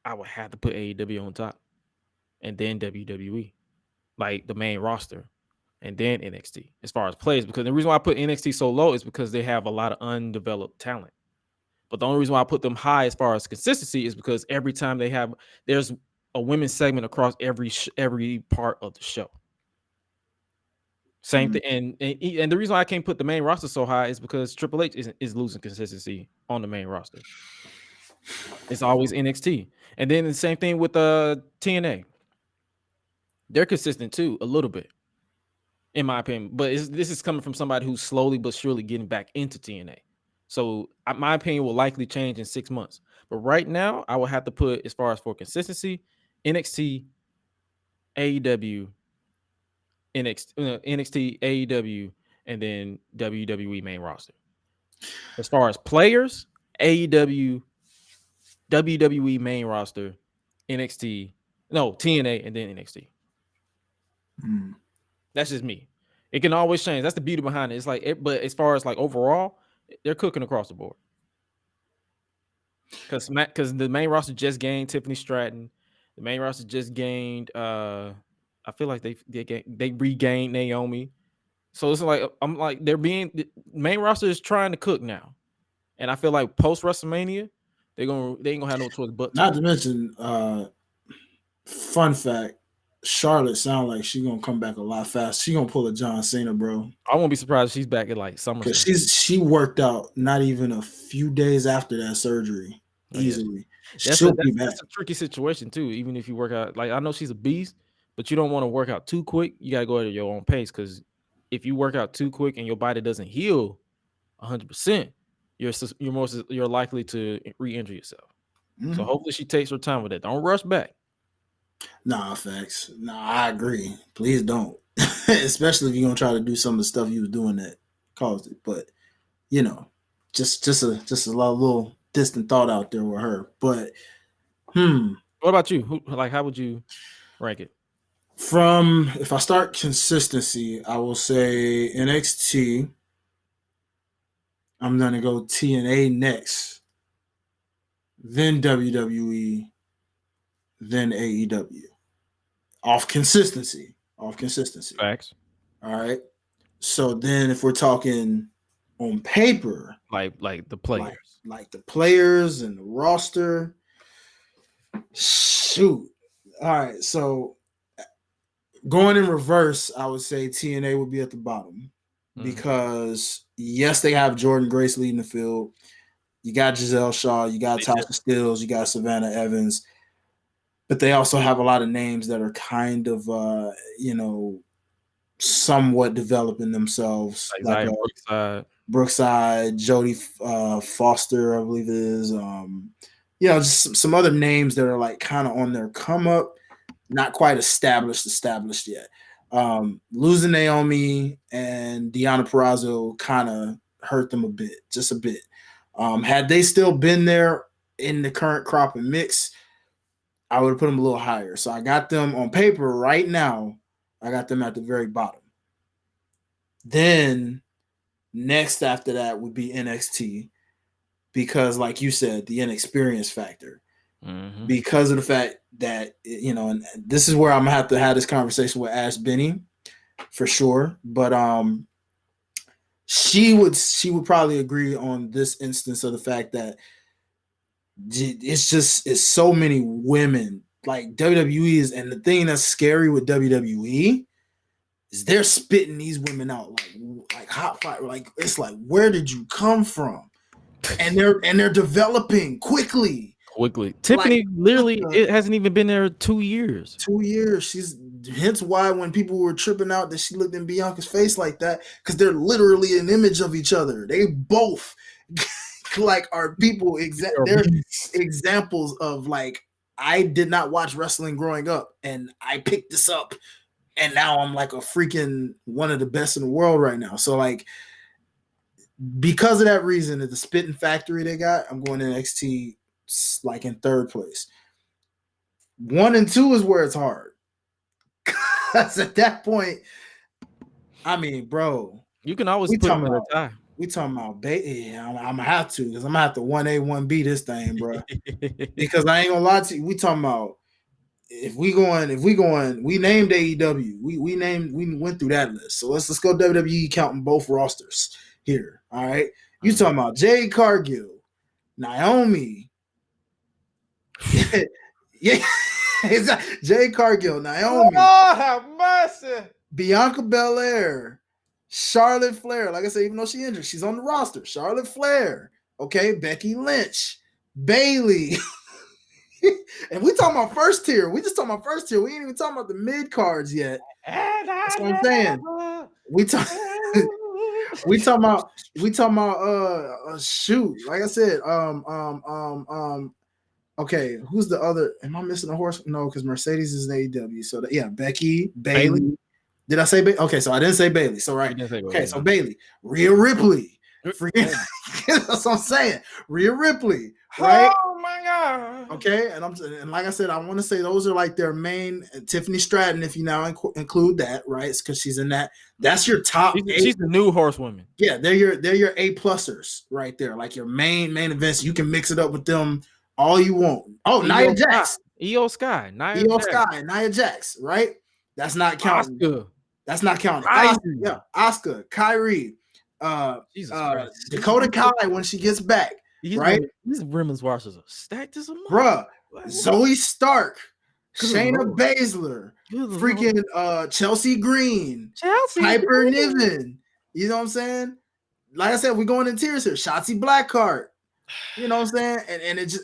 I would have to put AEW on top, and then WWE, like the main roster, and then NXT as far as players. Because the reason why I put NXT so low is because they have a lot of undeveloped talent. But the only reason why I put them high as far as consistency is because every time there's a women's segment across every part of the show. Same thing, and the reason why I can't put the main roster so high is because Triple H is losing consistency on the main roster. It's always NXT, and then the same thing with TNA. They're consistent too, a little bit, in my opinion. But this is coming from somebody who's slowly but surely getting back into TNA. So my opinion will likely change in 6 months. But right now, I will have to put, as far as for consistency, NXT, AEW, NXT, AEW, and then WWE main roster. As far as players, AEW, WWE main roster, TNA, and then NXT. That's just me. It can always change. That's the beauty behind it. It's like, but as far as like overall, they're cooking across the board. Because the main roster just gained Tiffany Stratton. The main roster just gained. I feel like they regained Naomi. So it's like the main roster is trying to cook now, and I feel like post WrestleMania they ain't gonna have no choice but not to mention. Fun fact: Charlotte sound like she's gonna come back a lot fast. She gonna pull a John Cena, bro. I won't be surprised if she's back at like SummerSlam. Because she worked out not even a few days after that surgery easily. Yeah. That's a tricky situation too. Even if you work out, like I know she's a beast, but you don't want to work out too quick. You gotta go at your own pace because if you work out too quick and your body doesn't heal 100%, you're likely to re-injure yourself. So hopefully she takes her time with it. Don't rush back. Nah, facts. Nah, I agree. Please don't. Especially if you're gonna try to do some of the stuff you was doing that caused it. But just a little distant thought out there with her. But what about you? How would you rank it? If I start consistency, I will say NXT. I'm gonna go TNA next, then WWE, then AEW. Off consistency. Facts. All right. So then if we're talking on paper, like the players. Like the players and the roster. Shoot. All right. So going in reverse, I would say TNA would be at the bottom because yes, they have Jordan Grace leading the field. You got Giselle Shaw, you got Tasha Stills, you got Savannah Evans. But they also have a lot of names that are kind of, somewhat developing themselves. Like Brookside, Jodie Foster, I believe it is. Just some other names that are like kind of on their come up, not quite established yet. Losing Naomi and Deonna Purrazzo kind of hurt them just a bit. Had they still been there in the current crop and mix, I would have put them a little higher. So I got them on paper right now. I got them at the very bottom. Then next after that would be NXT because, like you said, the inexperience factor. Because of the fact that, and this is where I'm going to have this conversation with Ash Benny for sure. But she would probably agree on this instance of the fact that it's so many women. Like WWE is, and the thing that's scary with WWE is they're spitting these women out like hot fire. Like it's like, where did you come from? And they're developing quickly. Tiffany literally it hasn't even been there 2 years. 2 years. She's hence why when people were tripping out that she looked in Bianca's face like that, because they're literally an image of each other. They both like are people they're examples of like, I did not watch wrestling growing up and I picked this up and now I'm like a freaking one of the best in the world right now. So like, because of that reason, at the spitting factory they got, I'm going to NXT like in third place. 1 and 2 is where it's hard. Because at that point, I mean, bro, you can always put them in a tie. We talking about I'm gonna have to, because I'm gonna have to 1A 1B this thing, bro. Because I ain't gonna lie to you. We talking about if we going, we named AEW. We went through that list. So let's go WWE counting both rosters here. All right. You talking about Jade Cargill, Naomi. Yeah. Jade Cargill, Naomi. Oh, have mercy. Bianca Belair, Charlotte Flair. Like I said, even though she injured, she's on the roster. Charlotte Flair. Okay. Becky Lynch, Bayley. And we talking about first tier. We just talking about first tier. We ain't even talking about the mid cards yet. That's what I'm saying. We talking about shoot. Like I said, okay, who's the other? Am I missing a horse? No, because Mercedes is in AEW. So Becky, Bayley. Did I say Bayley? Okay, so I didn't say Bayley. So right. Okay, so Bayley, Rhea Ripley. That's what I'm saying. Rhea Ripley, right? Oh my god. Okay, and like I said, I want to say those are like their main. Tiffany Stratton, if you now include that, right? It's because she's in that. That's your top. She's the new horsewoman. Yeah, they're your A plusers right there, like your main events. You can mix it up with them all you want. Oh, Nia Jax, Io Sky, Nia Jax, right? That's not counting. Asuka. That's not counting. Asuka, Kyrie. Dakota Kai when she gets back, right? These women's rosters are stacked as a mother. Bruh. Zoe Stark, Shayna Baszler, freaking Chelsea Green, Piper Niven. You know what I'm saying? Like I said, we're going in tiers here. Shotzi Blackheart. You know what I'm saying? And it's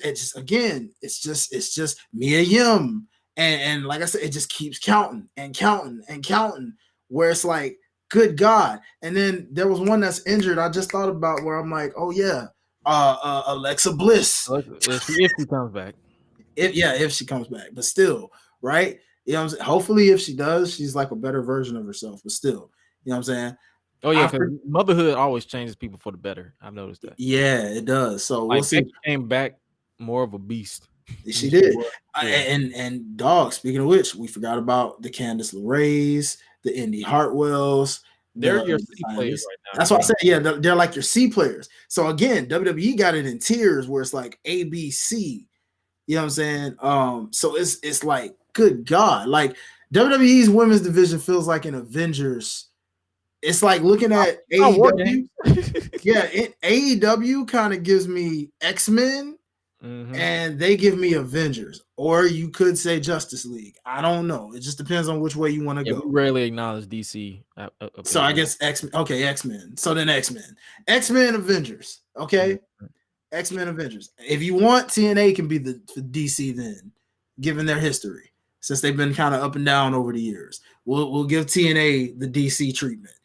just Mia Yim. And like I said, it just keeps counting and counting and counting, where it's like, good God. And then there was one that's injured. I just thought about where I'm like, oh yeah, Alexa Bliss. If she comes back. If she comes back. But still, right? You know what I'm saying? Hopefully if she does, she's like a better version of herself. But still, you know what I'm saying? Oh yeah, motherhood always changes people for the better. I've noticed that. Yeah, it does. So we'll see. She came back more of a beast. She did. And dog, speaking of which, we forgot about the Candice LeRae's, the Indy Hartwells. They're your C players right now. That's what I said. Yeah, they're like your C players. So again, WWE got it in tiers where it's like A, B, C. You know what I'm saying? So it's like, good God, like WWE's women's division feels like an Avengers. It's like looking at AEW. AEW kind of gives me X-Men. Mm-hmm. And they give me Avengers, or you could say Justice League. I don't know. It just depends on which way you want to go. We rarely acknowledge DC. So I guess X-Men. Okay, X-Men. So then X-Men, Avengers. Okay, X-Men, Avengers. If you want, TNA can be the DC then, given their history, since they've been kind of up and down over the years. We'll give TNA the DC treatment.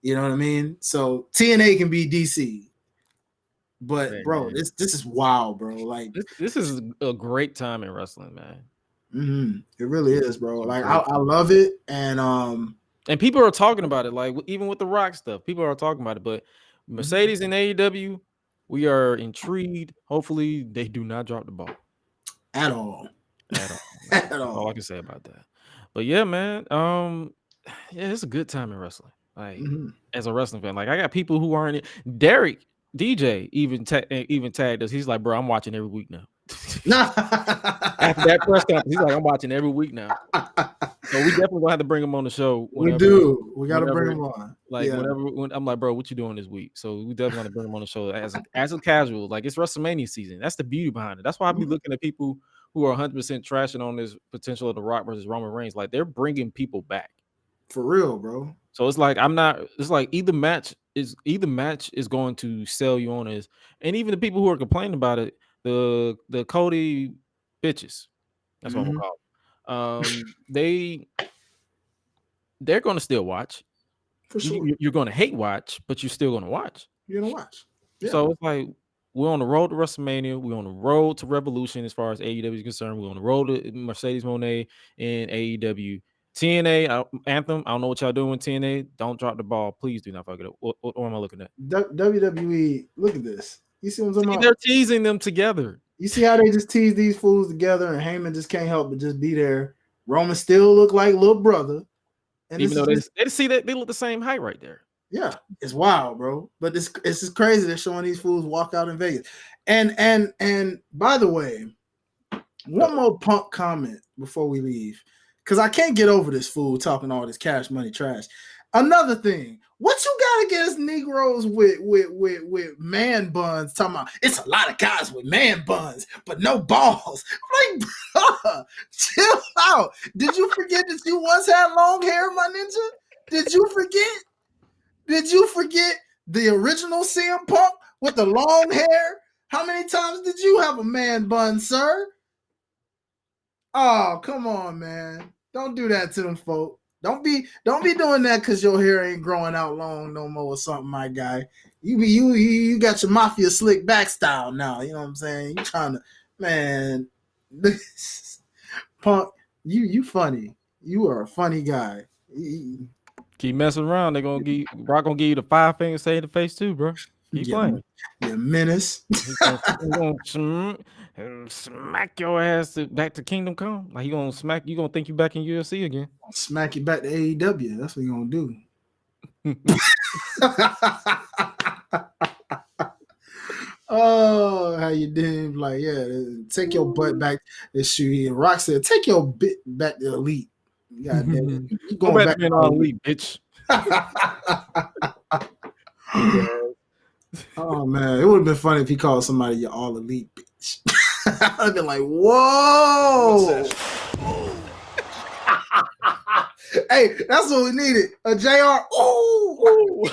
You know what I mean? So TNA can be DC. But bro, this is wild, bro. Like this is a great time in wrestling, man. Mm-hmm. It really is, bro. Like I love it, and people are talking about it. Like even with the Rock stuff, people are talking about it. But Mercedes and AEW, we are intrigued. Hopefully, they do not drop the ball at all. That's all I can say about that. But yeah, man. It's a good time in wrestling. Like as a wrestling fan, like I got people who aren't. Derek DJ even tagged us. He's like, bro, I'm watching every week now. After that press conference, he's like, I'm watching every week now. So we definitely gonna have to bring him on the show. We do. We got to bring him on. Like when I'm like, bro, what you doing this week? So we definitely gonna bring him on the show as a casual. Like it's WrestleMania season. That's the beauty behind it. That's why I be looking at people who are 100% trashing on this potential of The Rock versus Roman Reigns. Like they're bringing people back for real, bro. So it's like it's like either match is going to sell you on this, and even the people who are complaining about it, the Cody bitches. That's what I'm gonna call them. They're gonna still watch. For sure. You're gonna hate watch, but you're still gonna watch. You're gonna watch. Yeah. So it's like we're on the road to WrestleMania. We're on the road to Revolution as far as AEW is concerned. We're on the road to Mercedes Moné and AEW. TNA, Anthem. I don't know what y'all doing with TNA. Don't drop the ball. Please do not fuck it up. What am I looking at? WWE, look at this. You see what I'm talking about? They're teasing them together. You see how they just tease these fools together, and Heyman just can't help but just be there. Roman still look like little brother. And even though they see that they look the same height right there. Yeah, it's wild, bro. But it's just crazy. They're showing these fools walk out in Vegas. And by the way, one more Punk comment before we leave, because I can't get over this fool talking all this cash money trash. Another thing, what you got against Negroes with man buns? Talking about it's a lot of guys with man buns, but no balls. I'm like, bruh, chill out. Did you forget that you once had long hair, my ninja? Did you forget? Did you forget the original CM Punk with the long hair? How many times did you have a man bun, sir? Oh, come on, man. Don't do that to them folk. Don't be doing that because your hair ain't growing out long no more or something, my guy. You got your mafia slick back style now. You know what I'm saying? You trying to, man. Punk, you funny. You are a funny guy. Keep messing around. Brock gonna give you the 5 fingers say in the face too, bro. Keep playing. You menace. He's gonna smack your ass back to Kingdom Come. Like he gonna smack you. Gonna think you back in UFC again. Smack you back to AEW. That's what he gonna do. Oh, how you doing? Like, yeah, take your butt back. This shoe. And Rock said, take your bit back to Elite. God damn it. You going back to Elite, bitch. Oh man, it would have been funny if he called somebody your all elite bitch. I'd been like, whoa. Hey, that's what we needed. A JR. Ooh.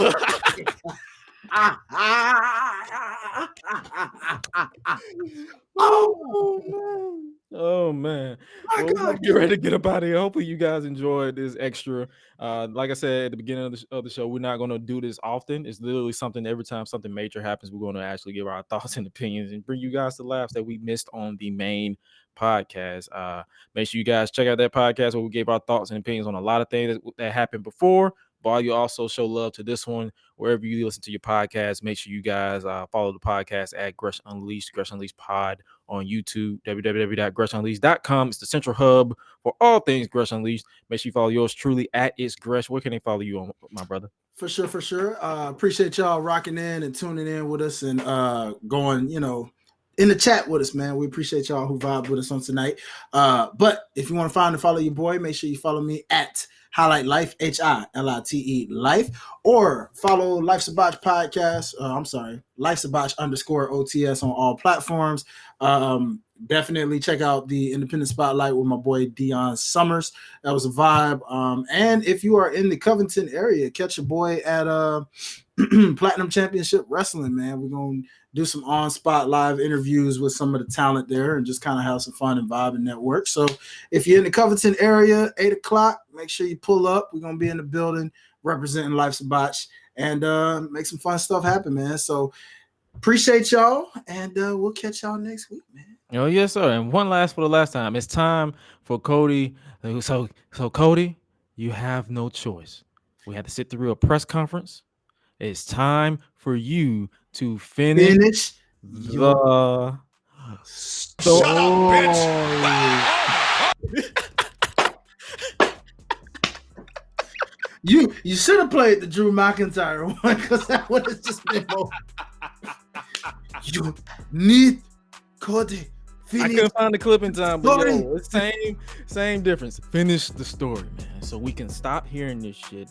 Oh man. Well, get ready to get up out of here. Hopefully you guys enjoyed this extra. Like I said at the beginning of the show, we're not going to do this often. It's literally something every time something major happens, we're going to actually give our thoughts and opinions and bring you guys the laughs that we missed on the main podcast. Make sure you guys check out that podcast where we gave our thoughts and opinions on a lot of things that happened before. But you also show love to this one wherever you listen to your podcast. Make sure you guys follow the podcast at Gresh Unleashed Pod on YouTube, www.gressunleashed.com. It's the central hub for all things Gresh Unleashed. Make sure you follow yours truly at It's Gresh. Where can they follow you on, my brother? For sure. Appreciate y'all rocking in and tuning in with us and going, in the chat with us, man. We appreciate y'all who vibe with us on tonight. But if you want to find and follow your boy, make sure you follow me at Hi-Lite Life, HILITE Life, or follow Life Sabach Podcast. Life Sabach _OTS on all platforms. Definitely check out the Independent Spotlight with my boy Dion Summers. That was a vibe. And if you are in the Covington area, catch your boy at Platinum Championship Wrestling, man. We're going to do some on-spot live interviews with some of the talent there and just kind of have some fun and vibe and network. So if you're in the Covington area, 8 o'clock, make sure you pull up. We're going to be in the building representing Life Sabach and make some fun stuff happen, man. So appreciate y'all, and we'll catch y'all next week, man. Oh, yes, sir. And one last for the last time. It's time for Cody. So Cody, you have no choice. We had to sit through a press conference. It's time for you to finish the story. Shut up, bitch. You should have played the Drew McIntyre one because that one has just been more. You need Cody I couldn't find the clip in time, but yo, it's same difference. Finish the story, man, so we can stop hearing this shit.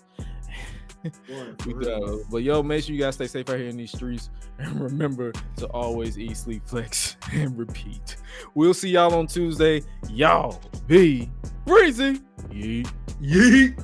But yo, make sure you guys stay safe out here in these streets, and remember to always eat, sleep, flex, and repeat. We'll see y'all on Tuesday. Y'all be breezy. Yeet. Yeet.